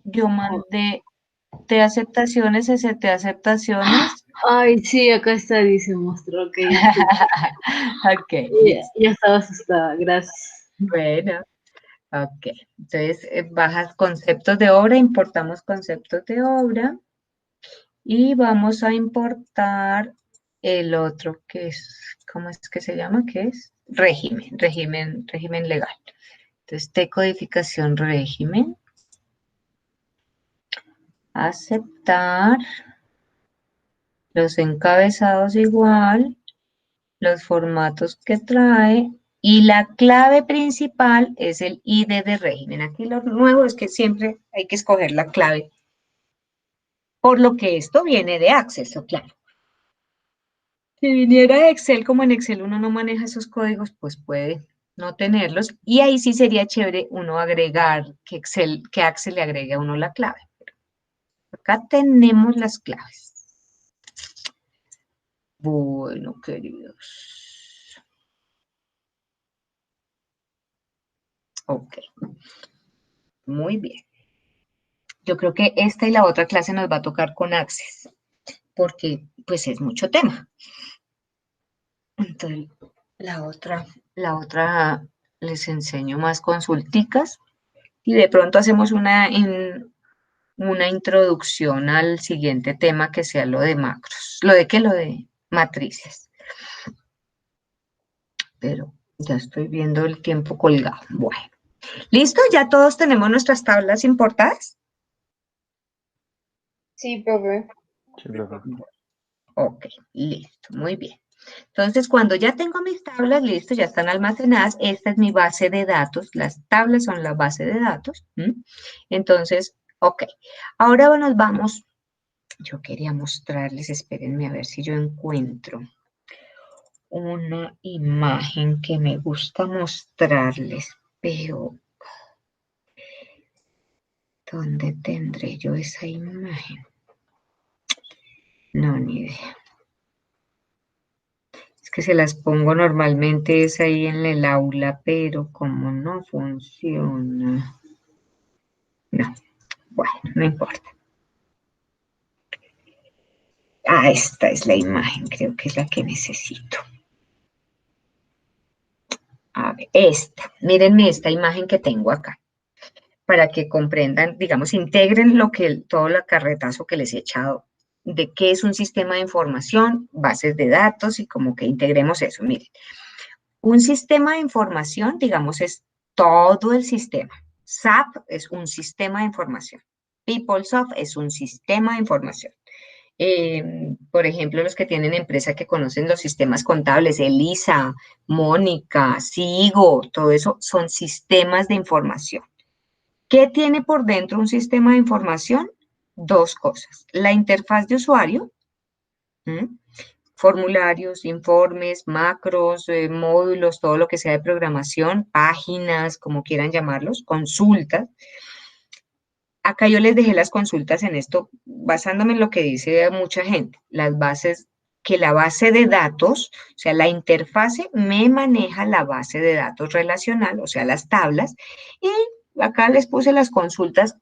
Yo mandé de aceptaciones, ST aceptaciones. Ay, sí, acá está, dice, mostró, ok. Ok, listo. Ya estaba asustada, gracias. Bueno, ok. Entonces, bajas conceptos de obra, importamos conceptos de obra y vamos a importar el otro que es, ¿cómo es que se llama? ¿Qué es? Régimen legal. Entonces, T codificación régimen, aceptar, los encabezados igual, los formatos que trae y la clave principal es el ID de régimen. Aquí lo nuevo es que siempre hay que escoger la clave, por lo que esto viene de acceso, claro. Si viniera de Excel, como en Excel uno no maneja esos códigos, pues puede no tenerlos. Y ahí sí sería chévere uno agregar, que Axel le agregue a uno la clave. Acá tenemos las claves. Bueno, queridos. Ok, muy bien. Yo creo que esta y la otra clase nos va a tocar con Access, porque pues es mucho tema. Entonces, la otra les enseño más consulticas y de pronto hacemos una introducción al siguiente tema que sea lo de macros. ¿Lo de qué? Lo de matrices. Pero ya estoy viendo el tiempo colgado. Bueno, ¿listo? ¿Ya todos tenemos nuestras tablas importadas? Sí, profe. Sí, profe. Ok, listo, muy bien. Entonces, cuando ya tengo mis tablas, listo, ya están almacenadas, esta es mi base de datos, las tablas son la base de datos. Entonces, ok, ahora nos vamos, yo quería mostrarles, espérenme a ver si yo encuentro una imagen que me gusta mostrarles, pero ¿dónde tendré yo esa imagen? No, ni idea. Es que se las pongo normalmente es ahí en el aula, pero como no funciona. No, bueno, no importa. Ah, esta es la imagen, creo que es la que necesito. A ver, esta, mírenme esta imagen que tengo acá, para que comprendan, digamos, integren todo el carretazo que les he echado de qué es un sistema de información, bases de datos y como que integremos eso. Miren, un sistema de información, digamos, es todo el sistema. SAP es un sistema de información. PeopleSoft es un sistema de información. Por ejemplo, los que tienen empresa que conocen los sistemas contables, Elisa, Mónica, Sigo, todo eso son sistemas de información. ¿Qué tiene por dentro un sistema de información? Dos cosas. La interfaz de usuario, formularios, informes, macros, módulos, todo lo que sea de programación, páginas, como quieran llamarlos, consultas. Acá yo les dejé las consultas en esto, basándome en lo que dice mucha gente, las bases, que la base de datos, o sea, la interfase me maneja la base de datos relacional, o sea, las tablas, y acá les puse las consultas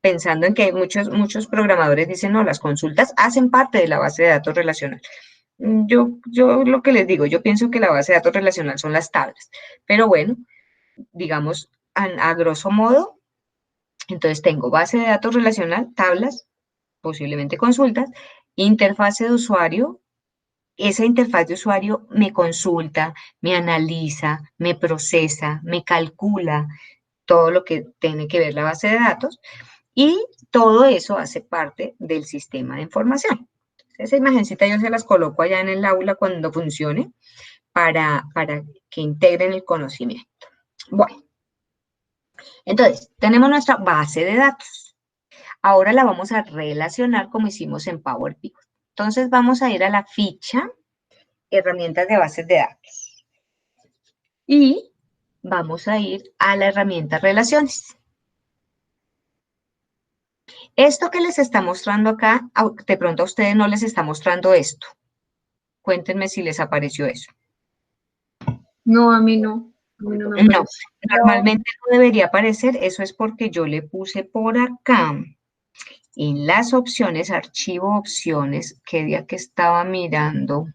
pensando en que muchos programadores dicen, no, las consultas hacen parte de la base de datos relacional. Yo lo que les digo, yo pienso que la base de datos relacional son las tablas, pero bueno, digamos, a grosso modo, entonces tengo base de datos relacional, tablas, posiblemente consultas, interfase de usuario. Esa interfaz de usuario me consulta, me analiza, me procesa, me calcula todo lo que tiene que ver la base de datos y todo eso hace parte del sistema de información. Esa imagencita yo se las coloco allá en el aula cuando funcione para que integren el conocimiento. Bueno, entonces tenemos nuestra base de datos. Ahora la vamos a relacionar como hicimos en Power Pivot. Entonces vamos a ir a la ficha herramientas de bases de datos y vamos a ir a la herramienta relaciones. Esto que les está mostrando acá, de pronto a ustedes no les está mostrando esto. Cuéntenme si les apareció eso. No, a mí no. mí no me No, aparece. normalmente no debería aparecer, eso es porque yo le puse por acá, en las opciones, archivo opciones, que día que estaba mirando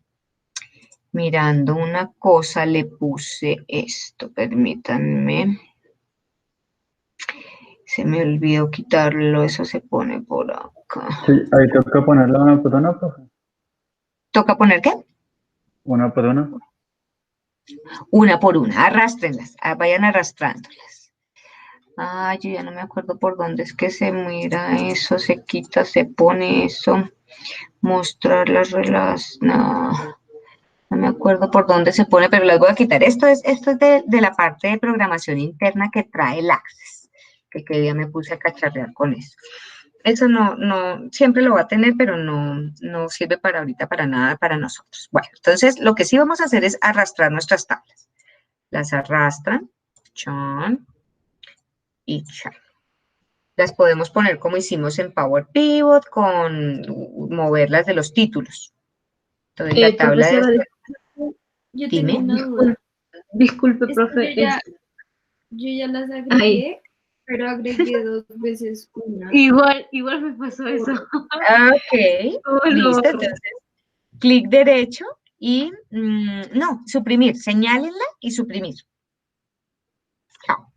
una cosa, le puse esto, permítanme. Se me olvidó quitarlo, eso se pone por acá. Sí, ahí toca ponerla una por una, profe. ¿Toca poner qué? Una por una. Una por una, arrástrenlas, vayan arrastrándolas. Ay, yo ya no me acuerdo por dónde es que se mira eso, se quita, se pone eso. Mostrar las relaciones, no me acuerdo por dónde se pone, pero las voy a quitar. Esto es de la parte de programación interna que trae el Access, que día me puse a cacharrear con eso. Eso no, siempre lo va a tener, pero no sirve para ahorita, para nada, para nosotros. Bueno, entonces lo que sí vamos a hacer es arrastrar nuestras tablas. Las arrastran, chan y chan. Las podemos poner como hicimos en Power Pivot, con moverlas de los títulos. Entonces la tabla de... Profesora, Yo Dime. tengo una duda. disculpe, Es que profe. yo ya las Ahí. agregué, pero agregué 2 veces una. Igual me pasó eso. Ok, ¿Cómo lo listo. borro? Entonces, clic derecho y, no, suprimir. Señálenla y suprimir. Chao.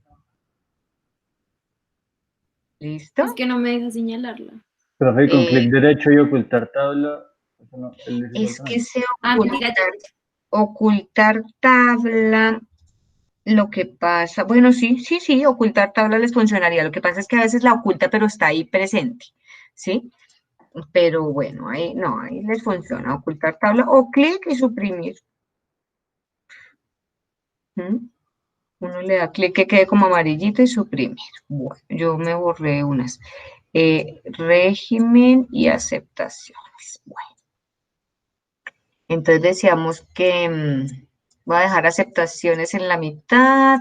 ¿Listo? Es que no me deja señalarla. Profe, y con Eh, clic derecho y ocultar tabla. Eso no, él dice es falta que no. se Mentira, ocultar tabla, lo que pasa, bueno, sí, ocultar tabla les funcionaría. Lo que pasa es que a veces la oculta, pero está ahí presente, ¿sí? Pero bueno, ahí no, ahí les funciona ocultar tabla o clic y suprimir. ¿Mm? Uno le da clic que quede como amarillito y suprimir. Bueno, yo me borré unas. Régimen y aceptaciones. Bueno, entonces decíamos que voy a dejar aceptaciones en la mitad,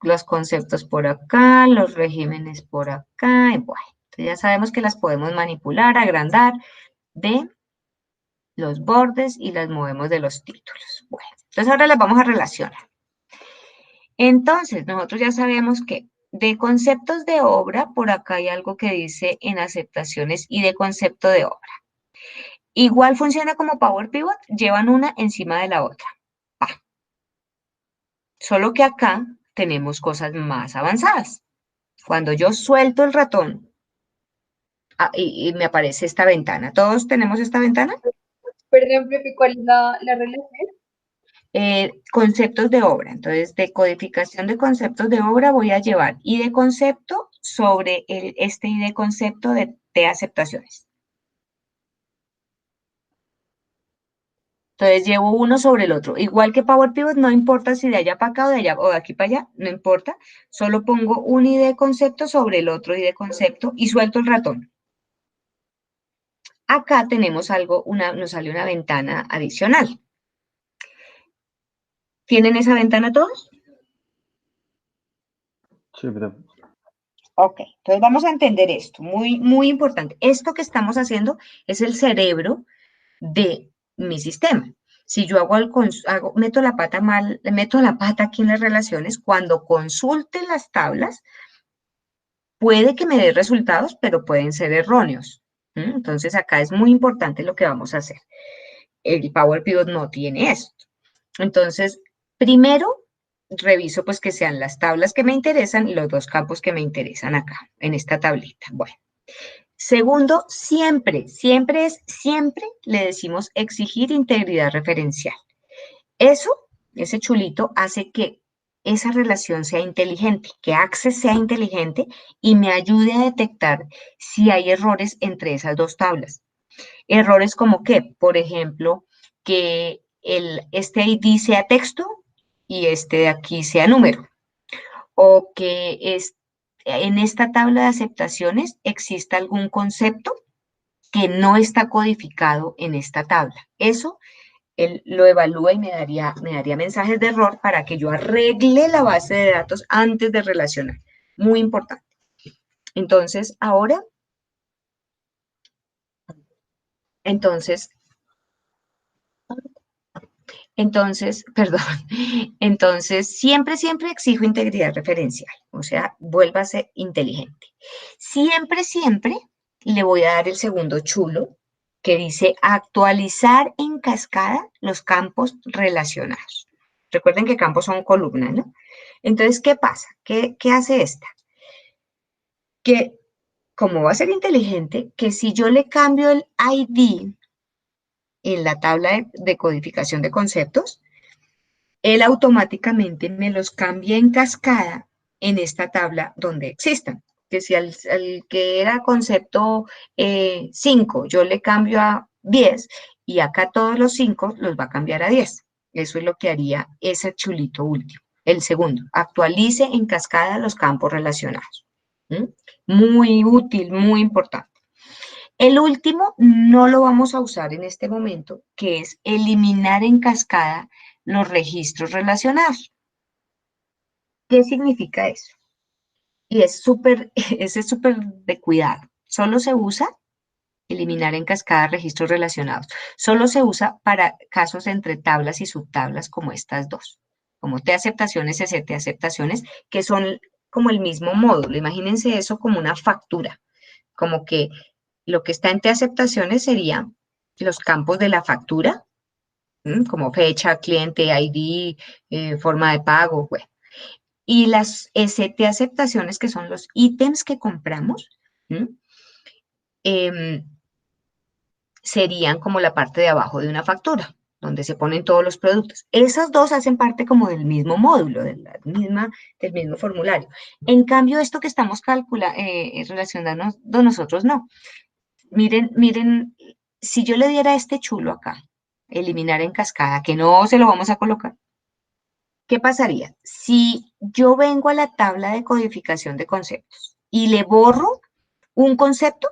los conceptos por acá, los regímenes por acá. Y bueno, entonces ya sabemos que las podemos manipular, agrandar de los bordes y las movemos de los títulos. Bueno, entonces ahora las vamos a relacionar. Entonces, nosotros ya sabemos que de conceptos de obra, por acá hay algo que dice en aceptaciones y de concepto de obra. Igual funciona como Power Pivot, llevan una encima de la otra. Solo que acá tenemos cosas más avanzadas. Cuando yo suelto el ratón, y me aparece esta ventana. ¿Todos tenemos esta ventana? Perdón, profe, ¿cuál es la relación? Conceptos de obra. Entonces, de codificación de conceptos de obra voy a llevar I de concepto sobre este I de concepto de aceptaciones. Entonces, llevo uno sobre el otro. Igual que Power Pivot, no importa si de allá para acá o de allá o de aquí para allá, no importa. Solo pongo un I de concepto sobre el otro I de concepto y suelto el ratón. Acá tenemos algo, nos sale una ventana adicional. ¿Tienen esa ventana todos? Sí, pero Ok, entonces vamos a entender esto, muy importante. Esto que estamos haciendo es el cerebro de mi sistema. Si yo meto la pata mal, meto la pata aquí en las relaciones, cuando consulte las tablas, puede que me dé resultados, pero pueden ser erróneos. Entonces acá es muy importante lo que vamos a hacer. El Power Pivot no tiene esto. Entonces, primero reviso pues que sean las tablas que me interesan y los dos campos que me interesan acá, en esta tablita. Bueno. Segundo, siempre le decimos exigir integridad referencial. Eso, ese chulito, hace que esa relación sea inteligente, que Access sea inteligente y me ayude a detectar si hay errores entre esas dos tablas. Errores como que, por ejemplo, que este ID sea texto y este de aquí sea número. O que en esta tabla de aceptaciones exista algún concepto que no está codificado en esta tabla. Eso él lo evalúa y me daría mensajes de error para que yo arregle la base de datos antes de relacionar. Muy importante. Entonces, ahora, Entonces, perdón, entonces siempre, siempre exijo integridad referencial, o sea, vuélvase inteligente. Siempre, siempre le voy a dar el segundo chulo que dice actualizar en cascada los campos relacionados. Recuerden que campos son columnas, ¿no? Entonces, ¿qué pasa? ¿Qué hace esta? Que como va a ser inteligente, que si yo le cambio el ID en la tabla de codificación de conceptos, él automáticamente me los cambia en cascada en esta tabla donde existan. Que si al que era concepto 5, yo le cambio a 10 y acá todos los 5 los va a cambiar a 10. Eso es lo que haría ese chulito último. El segundo, actualice en cascada los campos relacionados. ¿Mm? Muy útil, muy importante. El último no lo vamos a usar en este momento, que es eliminar en cascada los registros relacionados. ¿Qué significa eso? Y es súper, ese es súper de cuidado. Solo se usa eliminar en cascada registros relacionados. Solo se usa para casos entre tablas y subtablas como estas dos, como T aceptaciones y CT aceptaciones, que son como el mismo módulo. Imagínense eso como una factura, como que lo que está en T aceptaciones serían los campos de la factura, como fecha, cliente, ID, forma de pago, bueno. Y las ST aceptaciones, que son los ítems que compramos, serían como la parte de abajo de una factura, donde se ponen todos los productos. Esas dos hacen parte como del mismo módulo, del mismo formulario. En cambio, esto que estamos relacionando nosotros, no. Miren, si yo le diera este chulo acá, eliminar en cascada, que no se lo vamos a colocar, ¿qué pasaría? Si yo vengo a la tabla de codificación de conceptos y le borro un concepto,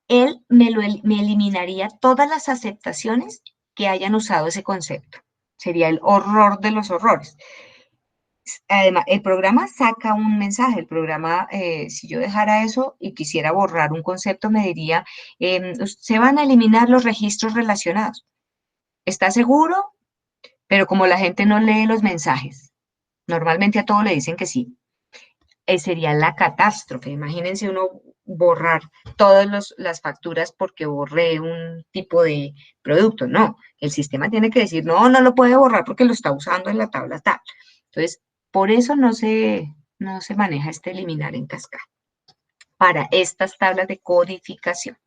él me eliminaría todas las aceptaciones que hayan usado ese concepto. Sería el horror de los horrores. Además, el programa saca un mensaje. El programa, si yo dejara eso y quisiera borrar un concepto, me diría, se van a eliminar los registros relacionados. ¿Está seguro? Pero como la gente no lee los mensajes, normalmente a todo le dicen que sí, sería la catástrofe. Imagínense uno borrar todas las facturas porque borré un tipo de producto. No, el sistema tiene que decir, no, no lo puede borrar porque lo está usando en la tabla tal. Entonces, por eso no se maneja este eliminar en cascada para estas tablas de codificación.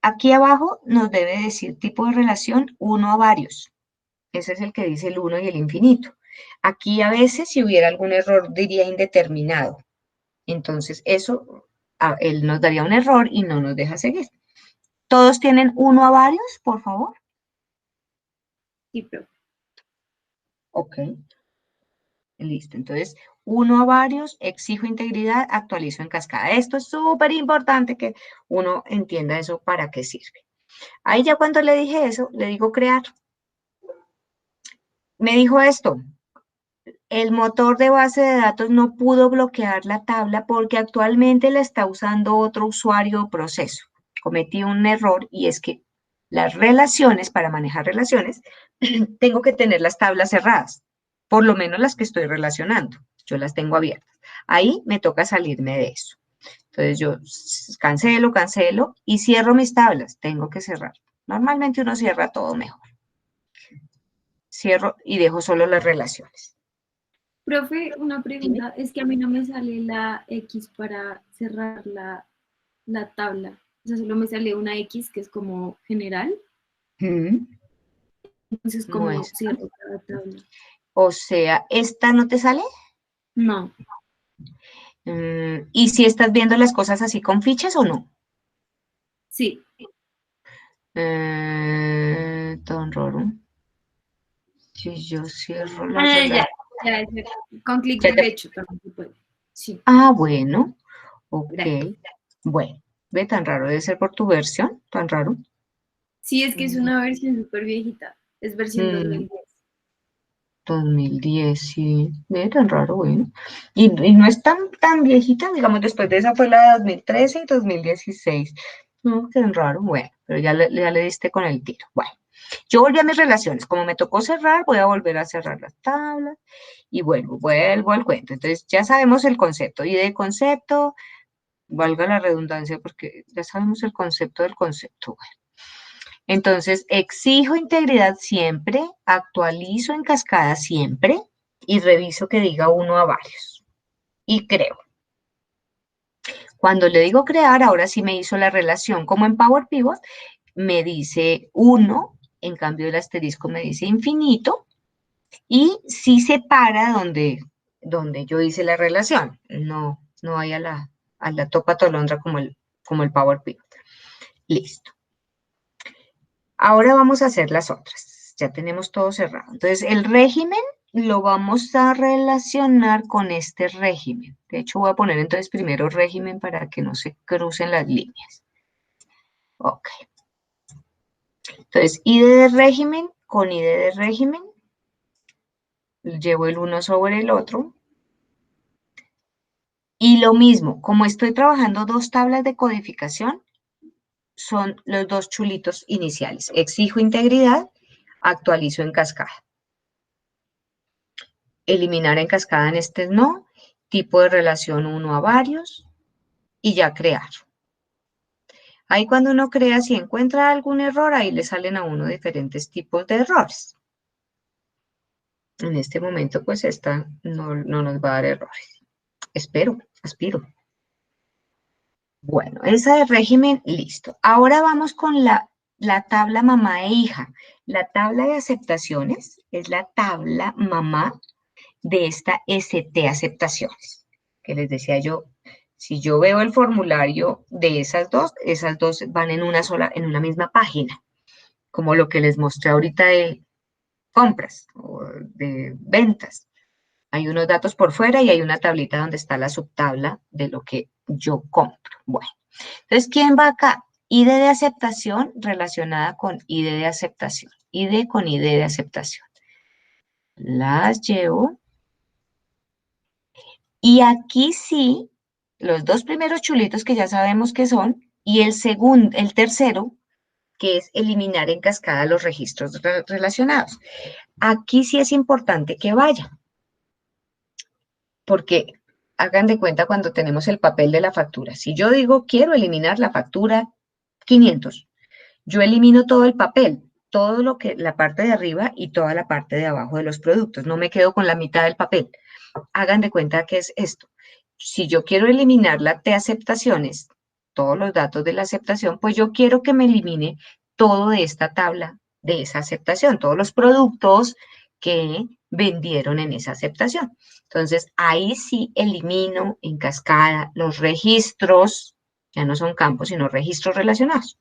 Aquí abajo nos debe decir tipo de relación 1 a varios. Ese es el que dice el 1 y el infinito. Aquí a veces, si hubiera algún error, diría indeterminado. Entonces, eso, él nos daría un error y no nos deja seguir. ¿Todos tienen 1 a varios, por favor? Sí, pero Ok. Listo. Entonces, 1 a varios, exijo integridad, actualizo en cascada. Esto es súper importante que uno entienda eso para qué sirve. Ahí ya cuando le dije eso, le digo crear. Me dijo esto. El motor de base de datos no pudo bloquear la tabla porque actualmente la está usando otro usuario o proceso. Cometí un error y es que las relaciones, para manejar relaciones, tengo que tener las tablas cerradas, por lo menos las que estoy relacionando. Yo las tengo abiertas. Ahí me toca salirme de eso. Entonces yo cancelo y cierro mis tablas. Tengo que cerrar. Normalmente uno cierra todo mejor. Cierro y dejo solo las relaciones. profe, una pregunta, es que a mí no me sale la X para cerrar la tabla. O sea, solo me sale una X que es como general. Entonces, No ¿cómo es. cierro cada tabla? O sea, ¿esta no te sale? No, ¿Y si estás viendo las cosas así con fichas o no? sí. Tan raro. Si yo cierro la Ah, relación. ya. Con clic Ya te- derecho también se puede. Sí, Ah, bueno. Ok. gracias. Bueno, ve tan raro. Debe ser por tu versión. Tan raro. Sí, es que es una versión súper viejita. Es versión Mm, 2010. 2010, sí. Ve tan raro, bueno. Y no es tan viejita, digamos, después de esa fue la de 2013 y 2016. No, tan raro, bueno, pero ya le diste con el tiro. Bueno. Yo volví a mis relaciones. Como me tocó cerrar, voy a volver a cerrar las tablas y vuelvo al cuento. Entonces, ya sabemos el concepto. Y de concepto, valga la redundancia, porque ya sabemos el concepto del concepto. Bueno. Entonces, exijo integridad siempre, actualizo en cascada siempre y reviso que diga uno a varios. Y creo. Cuando le digo crear, ahora sí me hizo la relación. Como en Power Pivot, me dice 1, en cambio el asterisco me dice infinito, y sí se para donde yo hice la relación. No hay a la topa tolondra como el Power Pivot. Listo. Ahora vamos a hacer las otras. Ya tenemos todo cerrado. Entonces, el régimen lo vamos a relacionar con este régimen. De hecho, voy a poner entonces primero régimen para que no se crucen las líneas. Ok. Entonces, ID de régimen con ID de régimen. Llevo el uno sobre el otro. Y lo mismo, como estoy trabajando dos tablas de codificación, son los dos chulitos iniciales. Exijo integridad, actualizo en cascada. Eliminar en cascada en este no, tipo de relación 1 a varios, y ya crear. Ahí cuando uno crea, si encuentra algún error, ahí le salen a uno diferentes tipos de errores. En este momento, pues esta no nos va a dar errores. Aspiro. Bueno, esa de régimen, listo. Ahora vamos con la tabla mamá e hija. La tabla de aceptaciones es la tabla mamá de esta ST aceptaciones, que les decía yo, si yo veo el formulario de esas dos van en una misma página, como lo que les mostré ahorita de compras o de ventas. Hay unos datos por fuera y hay una tablita donde está la subtabla de lo que yo compro. Bueno, entonces, ¿quién va acá? ID de aceptación relacionada con ID de aceptación. ID con ID de aceptación. Las llevo. Y aquí sí, los dos primeros chulitos que ya sabemos que son, y el tercero, que es eliminar en cascada los registros relacionados. Aquí sí es importante que vaya, porque hagan de cuenta cuando tenemos el papel de la factura. Si yo digo, quiero eliminar la factura 500, yo elimino todo el papel, todo lo que, la parte de arriba y toda la parte de abajo de los productos. No me quedo con la mitad del papel. Hagan de cuenta que es esto. Si yo quiero eliminar la T aceptaciones, todos los datos de la aceptación, pues yo quiero que me elimine todo de esta tabla de esa aceptación, todos los productos que vendieron en esa aceptación. Entonces, ahí sí elimino en cascada los registros, ya no son campos, sino registros relacionados,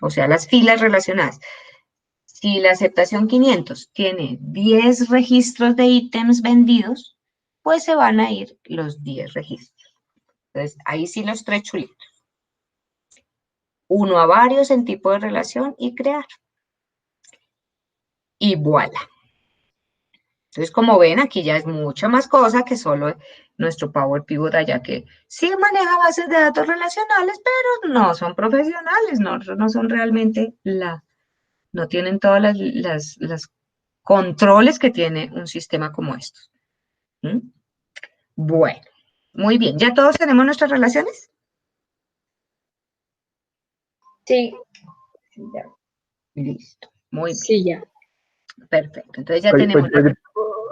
o sea, las filas relacionadas. Si la aceptación 500 tiene 10 registros de ítems vendidos, pues se van a ir los 10 registros. Entonces, ahí sí los tres chulitos. Uno a varios en tipo de relación y crear. Y voilà. Entonces, como ven, aquí ya es mucha más cosa que solo nuestro Power Pivot allá, que sí maneja bases de datos relacionales, pero no son profesionales, no son realmente no tienen todas las controles que tiene un sistema como estos. ¿Mm? Bueno, muy bien. ¿Ya todos tenemos nuestras relaciones? Sí. Ya. Listo. Muy bien. Sí, ya. Perfecto. Entonces ya Oye, tenemos.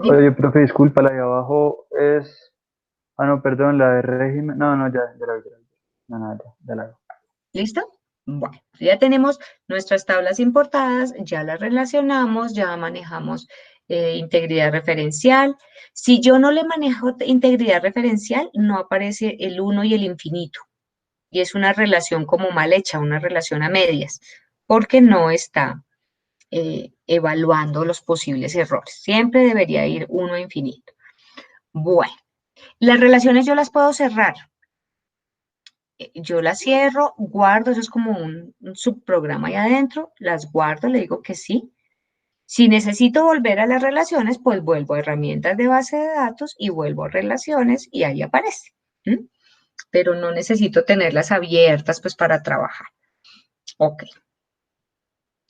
oye, profe, disculpa, la de abajo es... Ah, no, perdón, la de régimen. No, ya la vi. No, ya la vi. ¿Listo? Bueno, ya tenemos nuestras tablas importadas, ya las relacionamos, ya manejamos integridad referencial. Si yo no le manejo integridad referencial, no aparece el 1 y el infinito. Y es una relación como mal hecha, una relación a medias, porque no está evaluando los posibles errores. Siempre debería ir 1 a infinito. Bueno, las relaciones yo las puedo cerrar. Yo las cierro, guardo, eso es como un subprograma ahí adentro, las guardo, le digo que sí. Si necesito volver a las relaciones, pues vuelvo a herramientas de base de datos y vuelvo a relaciones y ahí aparece. ¿Mm? Pero no necesito tenerlas abiertas pues para trabajar. Ok.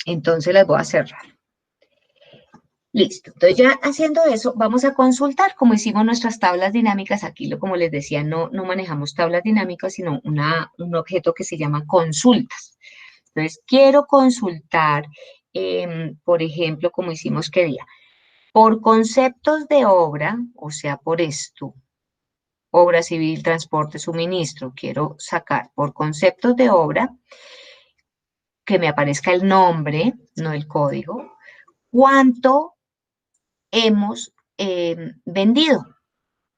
Entonces las voy a cerrar. Listo, entonces ya haciendo eso, vamos a consultar como hicimos nuestras tablas dinámicas. Aquí, como les decía, no manejamos tablas dinámicas, sino un objeto que se llama consultas. Entonces, quiero consultar, por ejemplo, como hicimos que día, por conceptos de obra, o sea, por esto, obra civil, transporte, suministro, quiero sacar por conceptos de obra, que me aparezca el nombre, no el código, cuánto hemos vendido.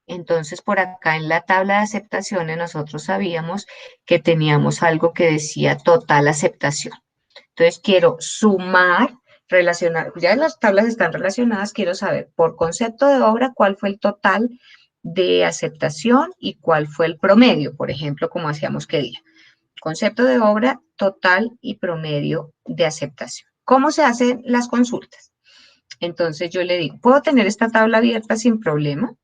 Entonces, por acá en la tabla de aceptaciones nosotros sabíamos que teníamos algo que decía total aceptación. Entonces, quiero sumar, relacionar, ya las tablas están relacionadas, quiero saber por concepto de obra cuál fue el total de aceptación y cuál fue el promedio, por ejemplo, como hacíamos que día. Concepto de obra, total y promedio de aceptación. ¿Cómo se hacen las consultas? Entonces yo le digo, ¿puedo tener esta tabla abierta sin problema?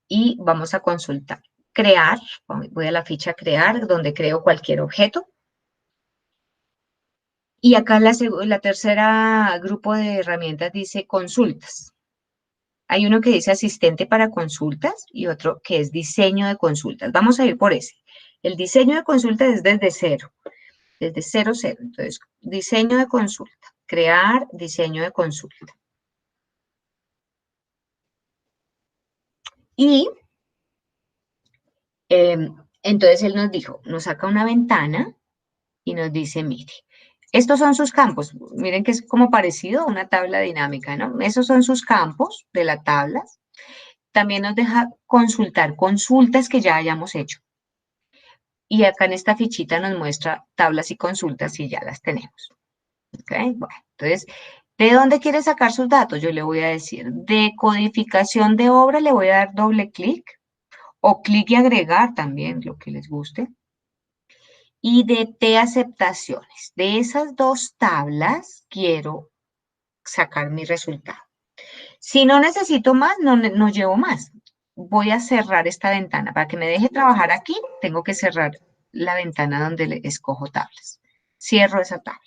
Y vamos a consultar. Crear, voy a la ficha crear, donde creo cualquier objeto. Y acá la tercera grupo de herramientas dice consultas. Hay uno que dice asistente para consultas y otro que es diseño de consultas. Vamos a ir por ese. El diseño de consultas es desde cero. Desde cero. Entonces, diseño de consulta. Crear diseño de consulta. Y entonces él nos dijo, nos saca una ventana y nos dice, mire, estos son sus campos. Miren que es como parecido a una tabla dinámica, ¿no? Esos son sus campos de las tablas. También nos deja consultar consultas que ya hayamos hecho. Y acá en esta fichita nos muestra tablas y consultas si ya las tenemos. ¿Ok? Bueno, entonces, ¿de dónde quiere sacar sus datos? Yo le voy a decir, de codificación de obra le voy a dar doble clic o clic y agregar también, lo que les guste. Y de aceptaciones. De esas dos tablas quiero sacar mi resultado. Si no necesito más, no llevo más. Voy a cerrar esta ventana. Para que me deje trabajar aquí, tengo que cerrar la ventana donde le escojo tablas. Cierro esa tabla.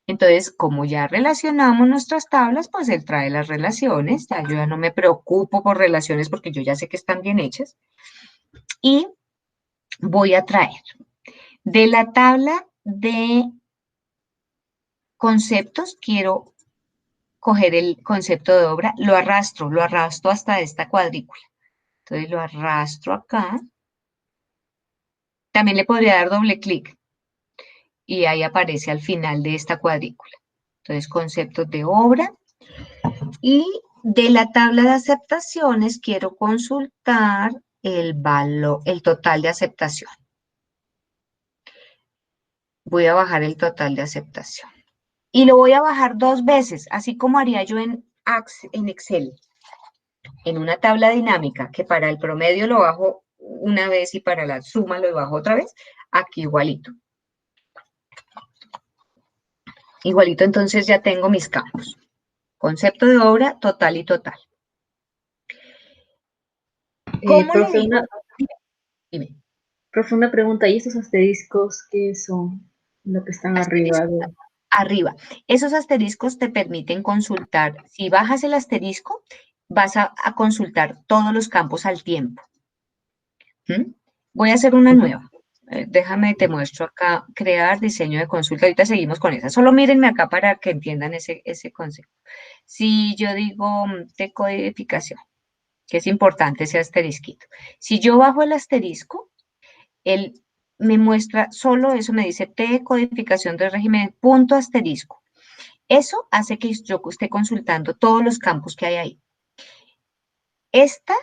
Entonces, como ya relacionamos nuestras tablas, pues él trae las relaciones. Ya yo ya no me preocupo por relaciones porque yo ya sé que están bien hechas. Y voy a traer de la tabla de conceptos, quiero coger el concepto de obra, lo arrastro hasta esta cuadrícula. Entonces lo arrastro acá. También le podría dar doble clic y ahí aparece al final de esta cuadrícula. Entonces, conceptos de obra. Y de la tabla de aceptaciones quiero consultar el total de aceptación. Voy a bajar el total de aceptación. Y lo voy a bajar 2 veces, así como haría yo en Excel. En una tabla dinámica, que para el promedio lo bajo una vez y para la suma lo bajo otra vez, aquí igualito. Igualito, entonces ya tengo mis campos. Concepto de obra, total y total. ¿Cómo le Profe, digo? Dime. profe, una pregunta, ¿y estos asteriscos qué son? Lo que están Asterisco. arriba. Arriba. Esos asteriscos te permiten consultar. Si bajas el asterisco, vas a consultar todos los campos al tiempo. Voy a hacer una nueva. Déjame, te muestro acá, crear diseño de consulta. Ahorita seguimos con esa. Solo mírenme acá para que entiendan ese concepto. Si yo digo decodificación, que es importante ese asterisquito. Si yo bajo el asterisco, él me muestra solo eso, me dice decodificación del régimen, punto asterisco. Eso hace que yo esté consultando todos los campos que hay ahí. Esta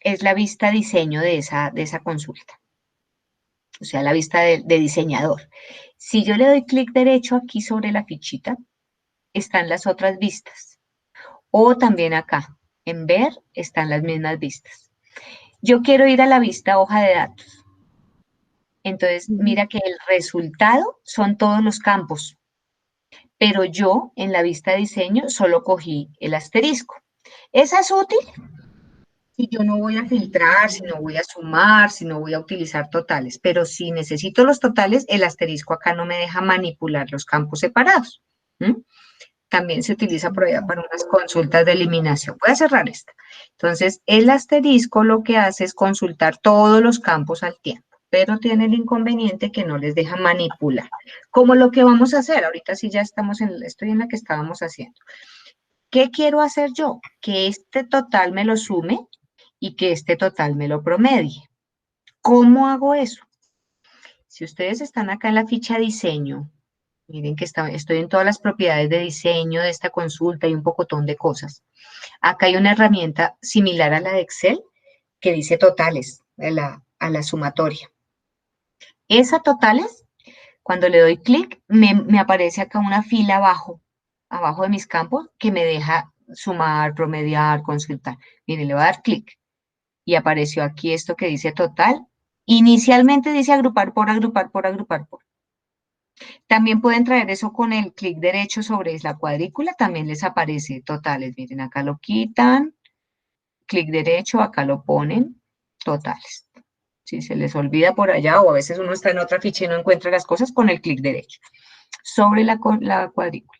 es la vista diseño de esa consulta. O sea, la vista de diseñador. Si yo le doy clic derecho aquí sobre la fichita, están las otras vistas. O también acá, en ver, están las mismas vistas. Yo quiero ir a la vista hoja de datos. Entonces, mira que el resultado son todos los campos. Pero yo, en la vista diseño, solo cogí el asterisco. ¿Esa es útil? si yo no voy a filtrar, si no voy a sumar, si no voy a utilizar totales, pero si necesito los totales, el asterisco acá no me deja manipular los campos separados. También se utiliza por allá para unas consultas de eliminación. Voy a cerrar esta. Entonces, el asterisco lo que hace es consultar todos los campos al tiempo, pero tiene el inconveniente que no les deja manipular. Como lo que vamos a hacer, ahorita sí ya estoy en la que estábamos haciendo. ¿Qué quiero hacer yo? Que este total me lo sume y que este total me lo promedie. ¿Cómo hago eso? Si ustedes están acá en la ficha diseño, miren que estoy en todas las propiedades de diseño de esta consulta y un pocotón de cosas. Acá hay una herramienta similar a la de Excel que dice totales, a la sumatoria. Esa totales, cuando le doy clic, me aparece acá una fila abajo de mis campos que me deja sumar, promediar, consultar. Miren, le voy a dar clic y apareció aquí esto que dice total. Inicialmente dice agrupar por, agrupar por, agrupar por. También pueden traer eso con el clic derecho sobre la cuadrícula, también les aparece totales. Miren, acá lo quitan, clic derecho, acá lo ponen, totales. Si se les olvida por allá o a veces uno está en otra ficha y no encuentra las cosas, con el clic derecho sobre la cuadrícula.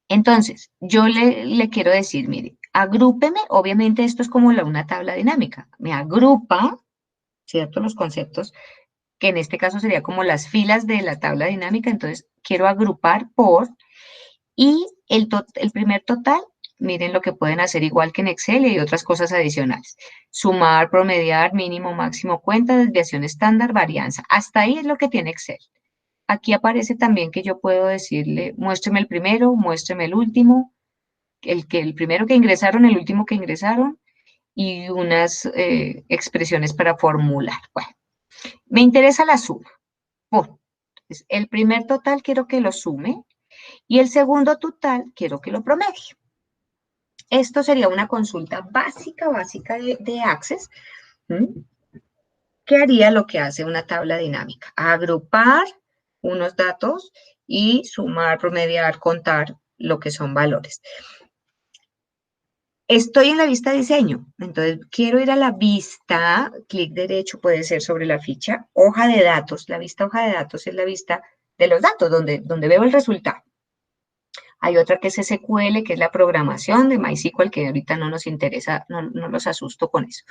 Entonces, yo le quiero decir, mire, agrúpeme, obviamente esto es como una tabla dinámica, me agrupa, ¿cierto? Los conceptos, que en este caso sería como las filas de la tabla dinámica, entonces quiero agrupar por, y el primer total, miren lo que pueden hacer igual que en Excel y otras cosas adicionales. Sumar, promediar, mínimo, máximo, cuenta, desviación estándar, varianza. Hasta ahí es lo que tiene Excel. Aquí aparece también que yo puedo decirle, muéstreme el primero, muéstreme el último, el primero que ingresaron, el último que ingresaron, y unas expresiones para formular. Bueno, me interesa la suma. Entonces, el primer total quiero que lo sume y el segundo total quiero que lo promedie. Esto sería una consulta básica de Access, que haría lo que hace una tabla dinámica, agrupar unos datos y sumar, promediar, contar lo que son valores. Estoy en la vista diseño, entonces quiero ir a la vista, clic derecho puede ser sobre la ficha, hoja de datos. La vista hoja de datos es la vista de los datos, donde veo el resultado. Hay otra que es SQL, que es la programación de MySQL, que ahorita no nos interesa, no los asusto con eso.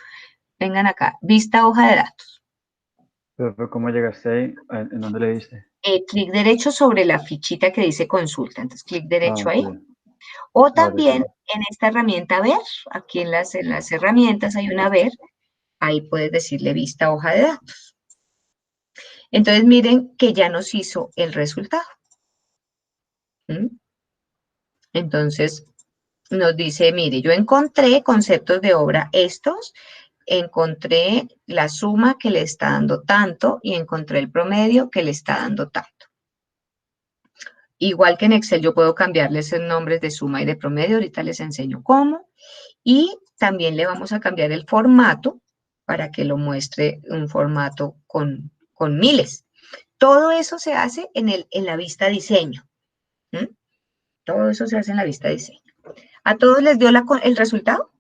Vengan acá, vista hoja de datos. Pero ¿cómo llegaste ahí? ¿En dónde le diste? Clic derecho sobre la fichita que dice consulta, entonces clic derecho ahí. Ok. O también Ahora en esta herramienta ver, aquí en las herramientas hay una ver, ahí puedes decirle vista hoja de datos. Entonces miren que ya nos hizo el resultado. Entonces nos dice, mire, yo encontré conceptos de obra estos, encontré la suma que le está dando tanto y encontré el promedio que le está dando tanto. Igual que en Excel yo puedo cambiarles el nombre de suma y de promedio, ahorita les enseño cómo. Y también le vamos a cambiar el formato para que lo muestre un formato con miles. Todo eso se hace en la vista diseño. Todo eso se hace en la vista diseño. ¿A todos les dio el resultado?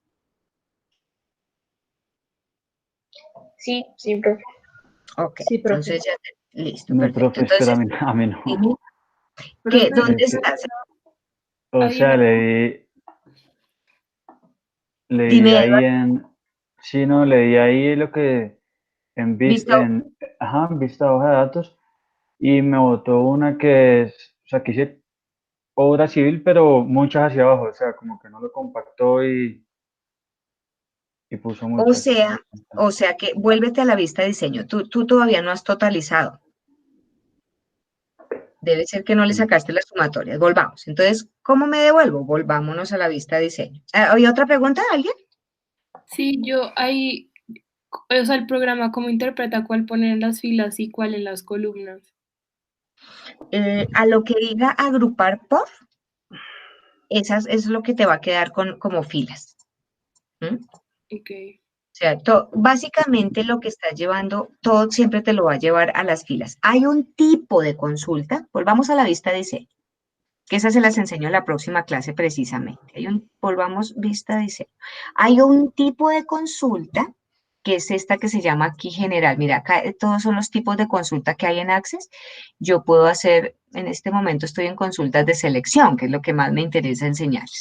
Sí, sí, profe. Ok, Sí, profe. entonces ya, listo, no, perfecto. profe, espera, Entonces, a mí no. Profe, ¿dónde Es que, estás? o Ahí sea, en leí Dime, ahí Eduardo, sí, no, leí ahí lo que vista. vista hoja de datos y me botó una que es, o sea, que hice obra civil, pero muchas hacia abajo, o sea, como que no lo compactó y puso O muchas. sea, o sea que vuélvete a la vista diseño. Tú todavía no has totalizado. Debe ser que no le sacaste las sumatorias. Volvamos. Entonces, ¿cómo me devuelvo? Volvámonos a la vista diseño. ¿Hay otra pregunta de alguien? sí, yo ahí, o sea, el programa cómo interpreta cuál poner en las filas y cuál en las columnas. A lo que diga agrupar por, eso es lo que te va a quedar como filas. Ok. O sea, básicamente lo que estás llevando, todo siempre te lo va a llevar a las filas. Hay un tipo de consulta, volvamos a la vista diseño. que esas se las enseño en la próxima clase precisamente. Volvamos vista diseño. Hay un tipo de consulta, que es esta que se llama aquí general. Mira, acá todos son los tipos de consulta que hay en Access. Yo puedo hacer, en este momento estoy en consultas de selección, que es lo que más me interesa enseñarles.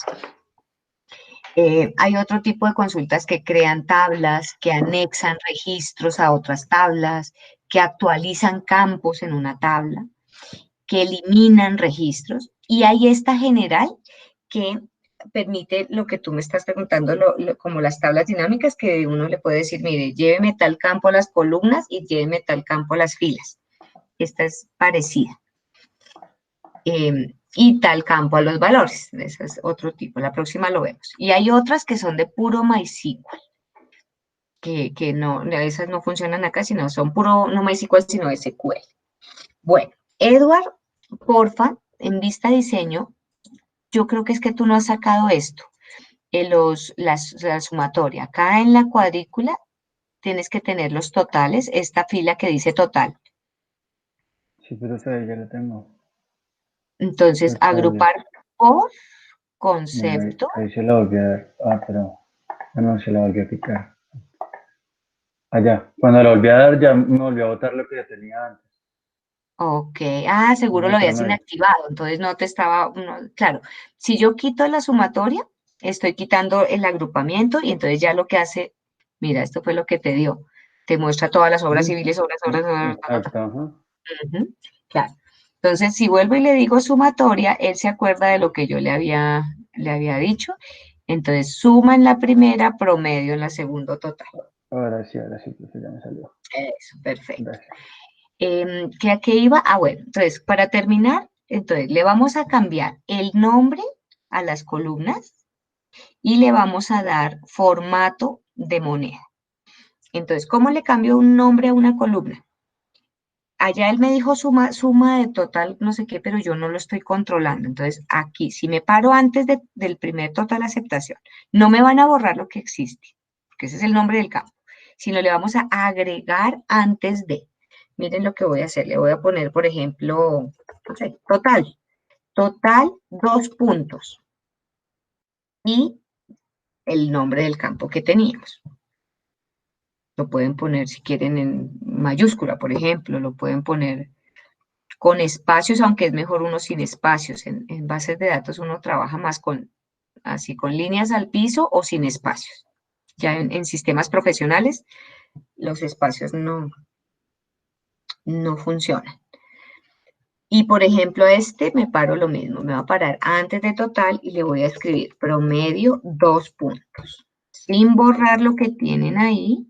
Hay otro tipo de consultas que crean tablas, que anexan registros a otras tablas, que actualizan campos en una tabla, que eliminan registros. Y hay esta general que permite lo que tú me estás preguntando, como las tablas dinámicas, que uno le puede decir, mire, lléveme tal campo a las columnas y lléveme tal campo a las filas. Esta es parecida. Y tal campo a los valores. Ese es otro tipo. La próxima lo vemos. Y hay otras que son de puro MySQL, que no, esas no funcionan acá, sino son puro, no MySQL, sino SQL. Bueno, Edward, porfa, en vista diseño, yo creo que es que tú no has sacado esto, la sumatoria. Acá en la cuadrícula tienes que tener los totales, esta fila que dice total. Sí, pero ya lo tengo. Entonces, Totales. agrupar por concepto. Ahí se la volví a dar. Pero no, se la volví a picar. Allá. Cuando la volví a dar, ya me volvió a botar lo que ya tenía antes. Ok, seguro No, lo habías promedio. inactivado, entonces no te estaba, claro, si yo quito la sumatoria, estoy quitando el agrupamiento y entonces ya lo que hace, mira, esto fue lo que te dio, te muestra todas las obras civiles, obras, Exacto, ajá. claro. Entonces, si vuelvo y le digo sumatoria, él se acuerda de lo que yo le había dicho, entonces suma en la primera, promedio en la segunda, total. Ahora sí, pues ya me salió. Eso, perfecto. Gracias. ¿Que a qué iba? Bueno, entonces, para terminar, entonces, le vamos a cambiar el nombre a las columnas y le vamos a dar formato de moneda. Entonces, ¿cómo le cambio un nombre a una columna? Allá él me dijo suma de total, no sé qué, pero yo no lo estoy controlando. Entonces, aquí, si me paro antes del primer total aceptación, no me van a borrar lo que existe, porque ese es el nombre del campo, sino le vamos a agregar antes de. Miren lo que voy a hacer. Le voy a poner, por ejemplo, no sé, total, 2 puntos. Y el nombre del campo que teníamos. Lo pueden poner, si quieren, en mayúscula, por ejemplo, lo pueden poner con espacios, aunque es mejor uno sin espacios. En bases de datos uno trabaja más así con líneas al piso o sin espacios. Ya en sistemas profesionales, los espacios no funcionan. Y por ejemplo, me paro lo mismo, me va a parar antes de total y le voy a escribir promedio 2 puntos. Sin borrar lo que tienen ahí,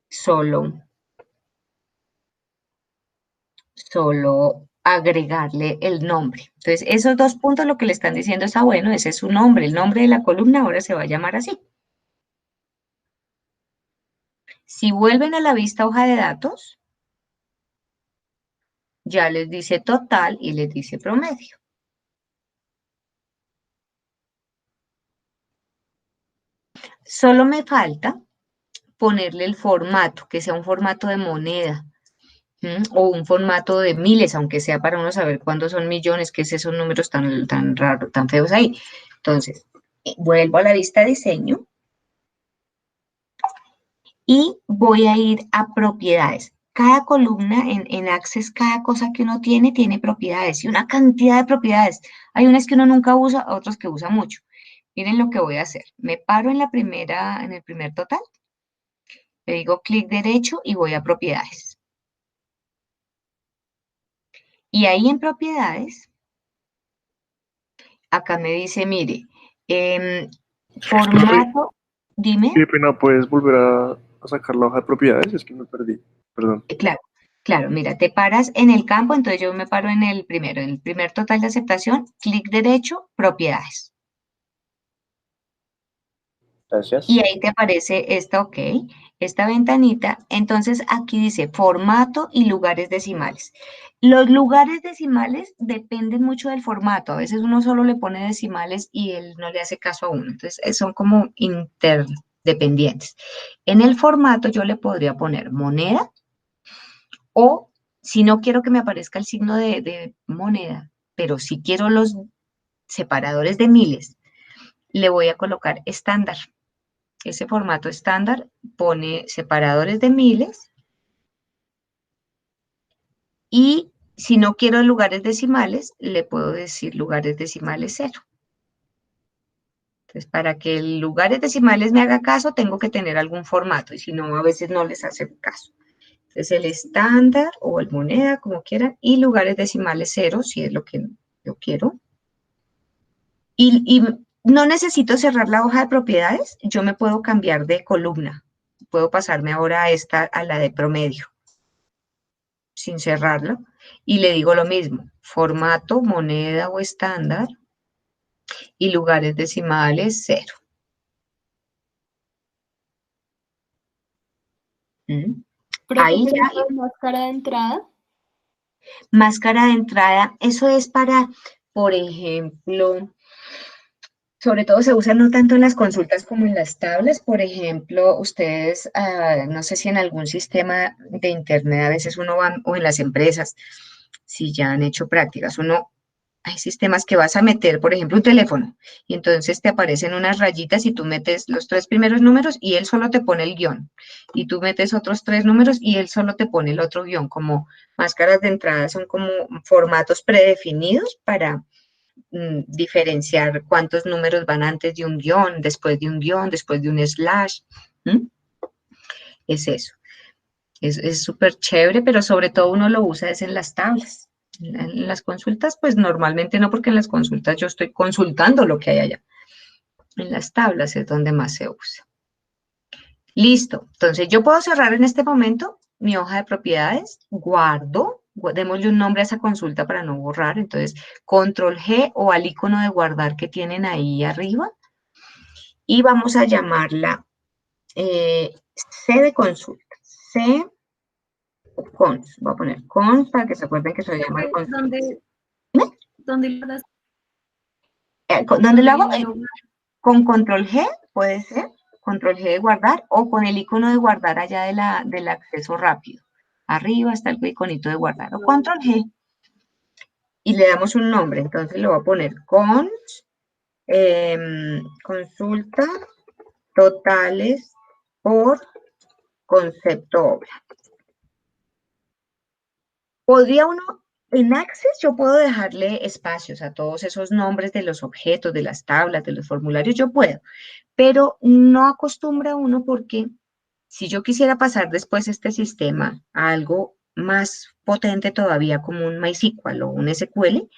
solo agregarle el nombre. Entonces, esos 2 puntos lo que le están diciendo es, bueno, ese es su nombre, el nombre de la columna ahora se va a llamar así. Si vuelven a la vista hoja de datos, ya les dice total y les dice promedio. Solo me falta ponerle el formato, que sea un formato de moneda, o un formato de miles, aunque sea para uno saber cuándo son millones, que es esos números tan raros, tan feos ahí. Entonces, vuelvo a la vista de diseño y voy a ir a propiedades. Cada columna en Access, cada cosa que uno tiene propiedades y una cantidad de propiedades. Hay unas que uno nunca usa, otras que usa mucho. Miren lo que voy a hacer. Me paro en el primer total, le digo clic derecho y voy a propiedades. Y ahí en propiedades, acá me dice, mire, formato, dime. Qué pena, ¿puedes volver a sacar la hoja de propiedades? Es que me perdí, perdón. Claro, mira, te paras en el campo, entonces yo me paro en el primer total de aceptación, clic derecho, propiedades. Gracias. Y ahí te aparece esta ventanita. Entonces aquí dice formato y lugares decimales. Los lugares decimales dependen mucho del formato. A veces uno solo le pone decimales y él no le hace caso a uno. Entonces son como interdependientes. En el formato yo le podría poner moneda o Si no quiero que me aparezca el signo de moneda, pero si quiero los separadores de miles, le voy a colocar estándar. Ese formato estándar pone separadores de miles y si no quiero lugares decimales, le puedo decir lugares decimales 0. Entonces, para que el lugares decimales me haga caso, tengo que tener algún formato y si no, a veces no les hace caso. Entonces, el estándar o el moneda, como quieran, y lugares decimales 0, si es lo que yo quiero. Y no necesito cerrar la hoja de propiedades, yo me puedo cambiar de columna. Puedo pasarme ahora a la de promedio, sin cerrarlo. Y le digo lo mismo, formato, moneda o estándar, y lugares decimales 0. Ahí Profe, ya, ¿pero máscara de entrada? máscara de entrada, eso es para, por ejemplo, sobre todo se usa no tanto en las consultas como en las tablas. Por ejemplo, ustedes, no sé si en algún sistema de internet a veces uno va, o en las empresas, si ya han hecho prácticas, hay sistemas que vas a meter, por ejemplo, un teléfono, y entonces te aparecen unas rayitas y tú metes los 3 primeros números y él solo te pone el guión. Y tú metes otros 3 números y él solo te pone el otro guión. Como máscaras de entrada son como formatos predefinidos para diferenciar cuántos números van antes de un guión, después de un guión, después de un slash. Es eso. Es súper chévere, pero sobre todo uno lo usa es en las tablas. En las consultas, pues normalmente no, porque en las consultas yo estoy consultando lo que hay allá. En las tablas es donde más se usa. Listo. Entonces yo puedo cerrar en este momento mi hoja de propiedades, guardo, démosle un nombre a esa consulta para no borrar. Entonces, control G o al icono de guardar que tienen ahí arriba. Y vamos a llamarla C de consulta. C o cons. Voy a poner cons para que se acuerden que se llama consulta. ¿Dónde lo das? ¿Dónde lo hago? Con control G, puede ser, control G de guardar, o con el icono de guardar allá del acceso rápido. Arriba está el iconito de guardar, o control G. Y le damos un nombre, entonces le voy a poner consulta totales por concepto obra. Podría uno, en Access yo puedo dejarle espacios a todos esos nombres de los objetos, de las tablas, de los formularios, yo puedo, pero no acostumbra uno porque si yo quisiera pasar después este sistema a algo más potente todavía como un MySQL o un SQL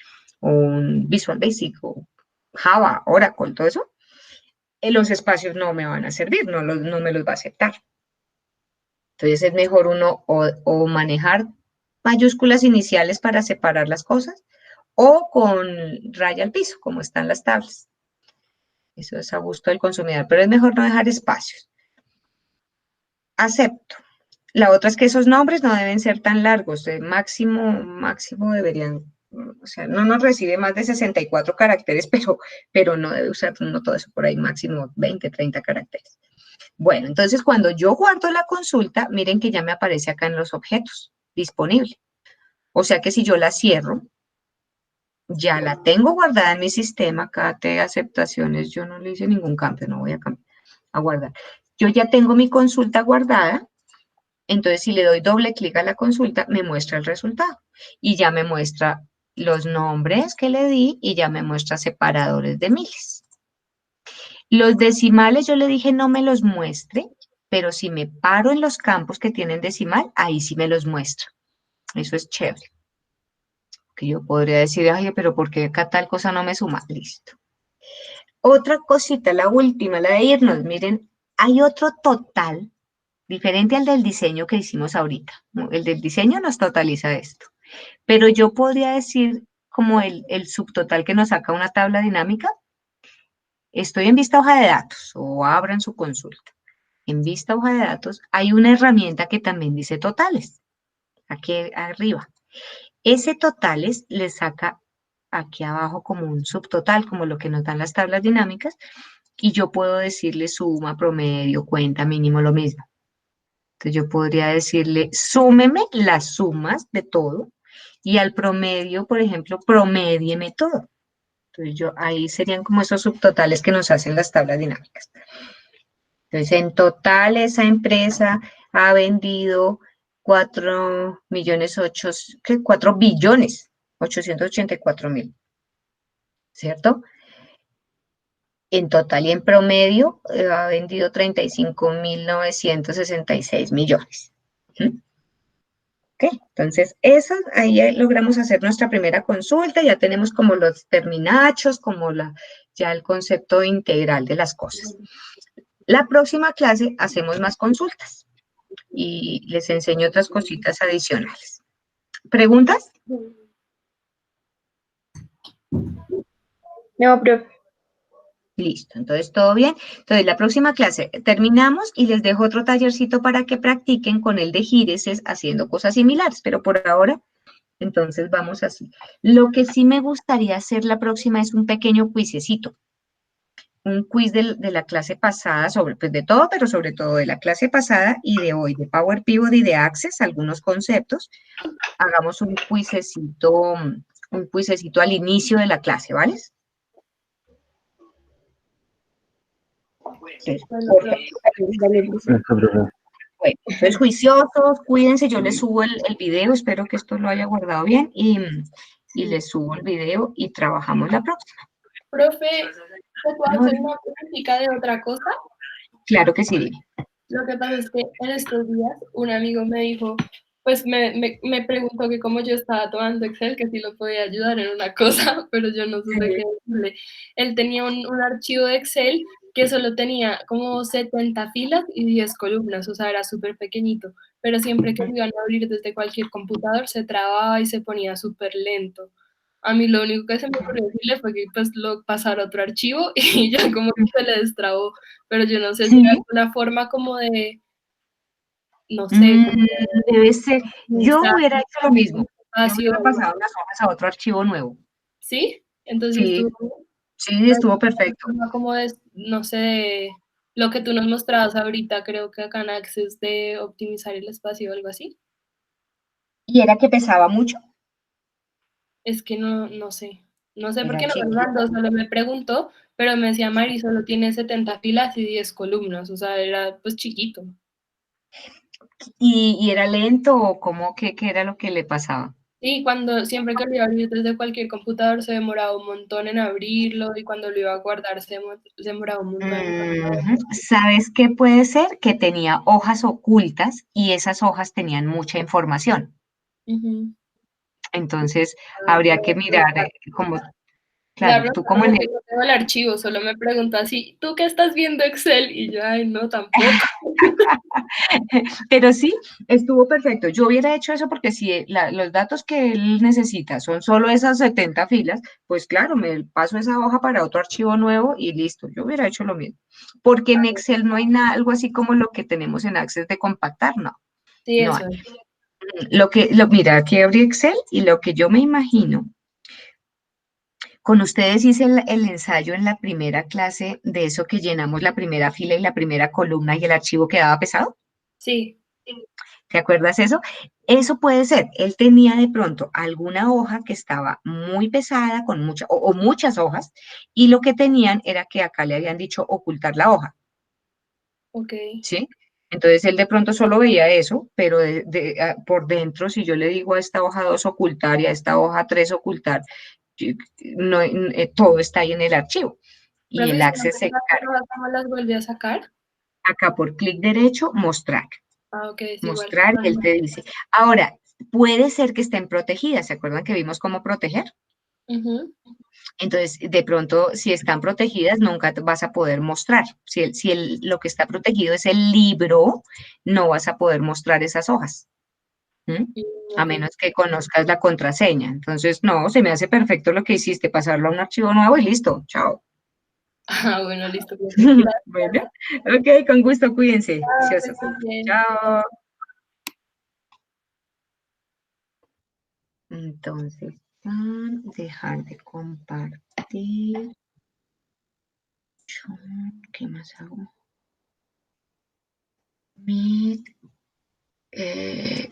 o un Visual Basic o Java, Oracle, todo eso, los espacios no me van a servir, no me los va a aceptar. Entonces es mejor uno o manejar mayúsculas iniciales para separar las cosas o con raya al piso, como están las tablas. Eso es a gusto del consumidor, pero es mejor no dejar espacios. Acepto. La otra es que esos nombres no deben ser tan largos, máximo deberían, o sea, no nos recibe más de 64 caracteres, pero no debe usar uno todo eso por ahí, máximo 20, 30 caracteres. Bueno, entonces cuando yo guardo la consulta, miren que ya me aparece acá en los objetos, disponible. O sea que si yo la cierro, ya la tengo guardada en mi sistema, KT aceptaciones, yo no le hice ningún cambio, no voy a guardar. Yo ya tengo mi consulta guardada, entonces si le doy doble clic a la consulta, me muestra el resultado. Y ya me muestra los nombres que le di y ya me muestra separadores de miles. Los decimales yo le dije no me los muestre, pero si me paro en los campos que tienen decimal, ahí sí me los muestra. Eso es chévere. Que yo podría decir, ay, pero ¿por qué acá tal cosa no me suma? Listo. Otra cosita, la última, la de irnos. Miren, hay otro total, diferente al del diseño que hicimos ahorita. El del diseño nos totaliza esto. Pero yo podría decir como el subtotal que nos saca una tabla dinámica. Estoy en vista hoja de datos o abran su consulta. En vista hoja de datos hay una herramienta que también dice totales. Aquí arriba. Ese totales le saca aquí abajo como un subtotal, como lo que nos dan las tablas dinámicas, y yo puedo decirle suma, promedio, cuenta, mínimo, lo mismo. Entonces yo podría decirle, súmeme las sumas de todo y al promedio, por ejemplo, promedieme todo. Entonces ahí serían como esos subtotales que nos hacen las tablas dinámicas. Entonces en total esa empresa ha vendido 4.884.000, ¿cierto? En total y en promedio ha vendido 35.966 millones. ¿Mm? Ok, entonces ahí ya logramos hacer nuestra primera consulta, ya tenemos como los terminachos, como ya el concepto integral de las cosas. La próxima clase hacemos más consultas y les enseño otras cositas adicionales. ¿Preguntas? No, profe. Listo, entonces todo bien. Entonces la próxima clase terminamos y les dejo otro tallercito para que practiquen con el de gireses haciendo cosas similares, pero por ahora, entonces vamos así. Lo que sí me gustaría hacer la próxima es un pequeño cuisecito. Un quiz de la clase pasada, pues de todo, pero sobre todo de la clase pasada y de hoy, de Power Pivot y de Access, algunos conceptos. Hagamos un cuisecito al inicio de la clase, ¿vale? Bueno, profe. Dale, profe. Listo, profe. Bueno, entonces juiciosos, cuídense, yo les subo el video, espero que esto lo haya guardado bien y les subo el video y trabajamos la próxima. Profe, ¿te puedo hacer una preguntita de otra cosa? Claro que sí, dime. Lo que pasa es que en estos días un amigo me dijo, pues me preguntó que como yo estaba tomando Excel, que si lo podía ayudar en una cosa, pero yo no supe qué decirle. Él tenía un archivo de Excel que solo tenía como 70 filas y 10 columnas, o sea, era súper pequeñito, pero siempre que lo iban a abrir desde cualquier computador se trababa y se ponía súper lento. A mí lo único que se me ocurrió decirle fue que pues lo pasara a otro archivo y ya como que se le destrabó, pero yo no sé si hay Sí. alguna forma como de, no sé, Debe ser, yo usar hubiera hecho lo mismo, yo espacio, hubiera pasado las hojas a otro archivo nuevo. ¿sí? Entonces Sí, tú, sí, estuvo perfecto. como de, no sé, de lo que tú nos mostrabas ahorita, creo que acá en Access de optimizar el espacio o algo así. ¿Y era que pesaba mucho? Es que no sé. No sé por Era qué no me lo chiquito. mandó, solo me preguntó, pero me decía, Mari, solo tiene 70 filas y 10 columnas, o sea, era pues chiquito. ¿Y era lento o cómo, qué era lo que le pasaba? Sí, siempre que lo iba a abrir desde cualquier computador se demoraba un montón en abrirlo y cuando lo iba a guardar se demoraba un montón en Ujú. ¿Sabes qué puede ser? Que tenía hojas ocultas y esas hojas tenían mucha información. Ujú. Entonces, habría que mirar como, La claro, verdad tú como es en que no tengo el archivo, solo me pregunta así, ¿tú qué estás viendo Excel? Y yo, ay, no, tampoco. Pero sí, estuvo perfecto. Yo hubiera hecho eso porque si los datos que él necesita son solo esas 70 filas, pues claro, me paso esa hoja para otro archivo nuevo y listo. Yo hubiera hecho lo mismo. Porque en Excel no hay nada, algo así como lo que tenemos en Access de compactar, no, Sí, no hay. eso. Mira, aquí abrí Excel y lo que yo me imagino, con ustedes hice el ensayo en la primera clase de eso que llenamos la primera fila y la primera columna y el archivo quedaba pesado. Sí. ¿Te acuerdas eso? Eso puede ser. Él tenía de pronto alguna hoja que estaba muy pesada, con o muchas hojas, y lo que tenían era que acá le habían dicho ocultar la hoja, Ok. ¿sí? Entonces él de pronto solo veía eso, pero por dentro, si yo le digo a esta hoja 2 ocultar y a esta hoja 3 ocultar, no, todo está ahí en el archivo. Y el Profesor, Access se encarga ¿cómo las volví a sacar? acá por clic derecho, mostrar. Ah, ok, es igual. Mostrar y él te dice. Ahora, puede ser que estén protegidas, ¿se acuerdan que vimos cómo proteger? Ujú. Entonces, de pronto, si están protegidas, nunca te vas a poder mostrar. Lo que está protegido es el libro, no vas a poder mostrar esas hojas. ¿M? A Ok. menos que conozcas la contraseña. Entonces, no, se me hace perfecto lo que hiciste, pasarlo a un archivo nuevo y listo, chao. Ah, bueno, listo, profe. Gracias. Bueno, ok, con gusto, cuídense. Chao, que Juiciosos. estés bien. Chao. Entonces, dejar de compartir. ¿Qué más hago? Meet. ¿Qué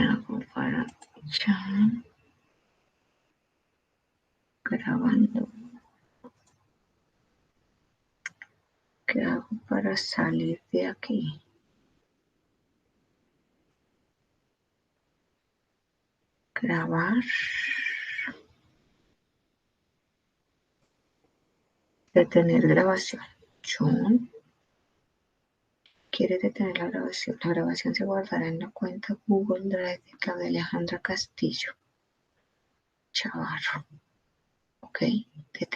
hago para ya? Grabando. ¿Qué hago para salir de aquí? Grabar. Detener grabación. John. ¿Quiere detener la grabación? La grabación se guardará en la cuenta Google Drive de Claudia Alejandra Castillo Chavarro. Ok. Detener.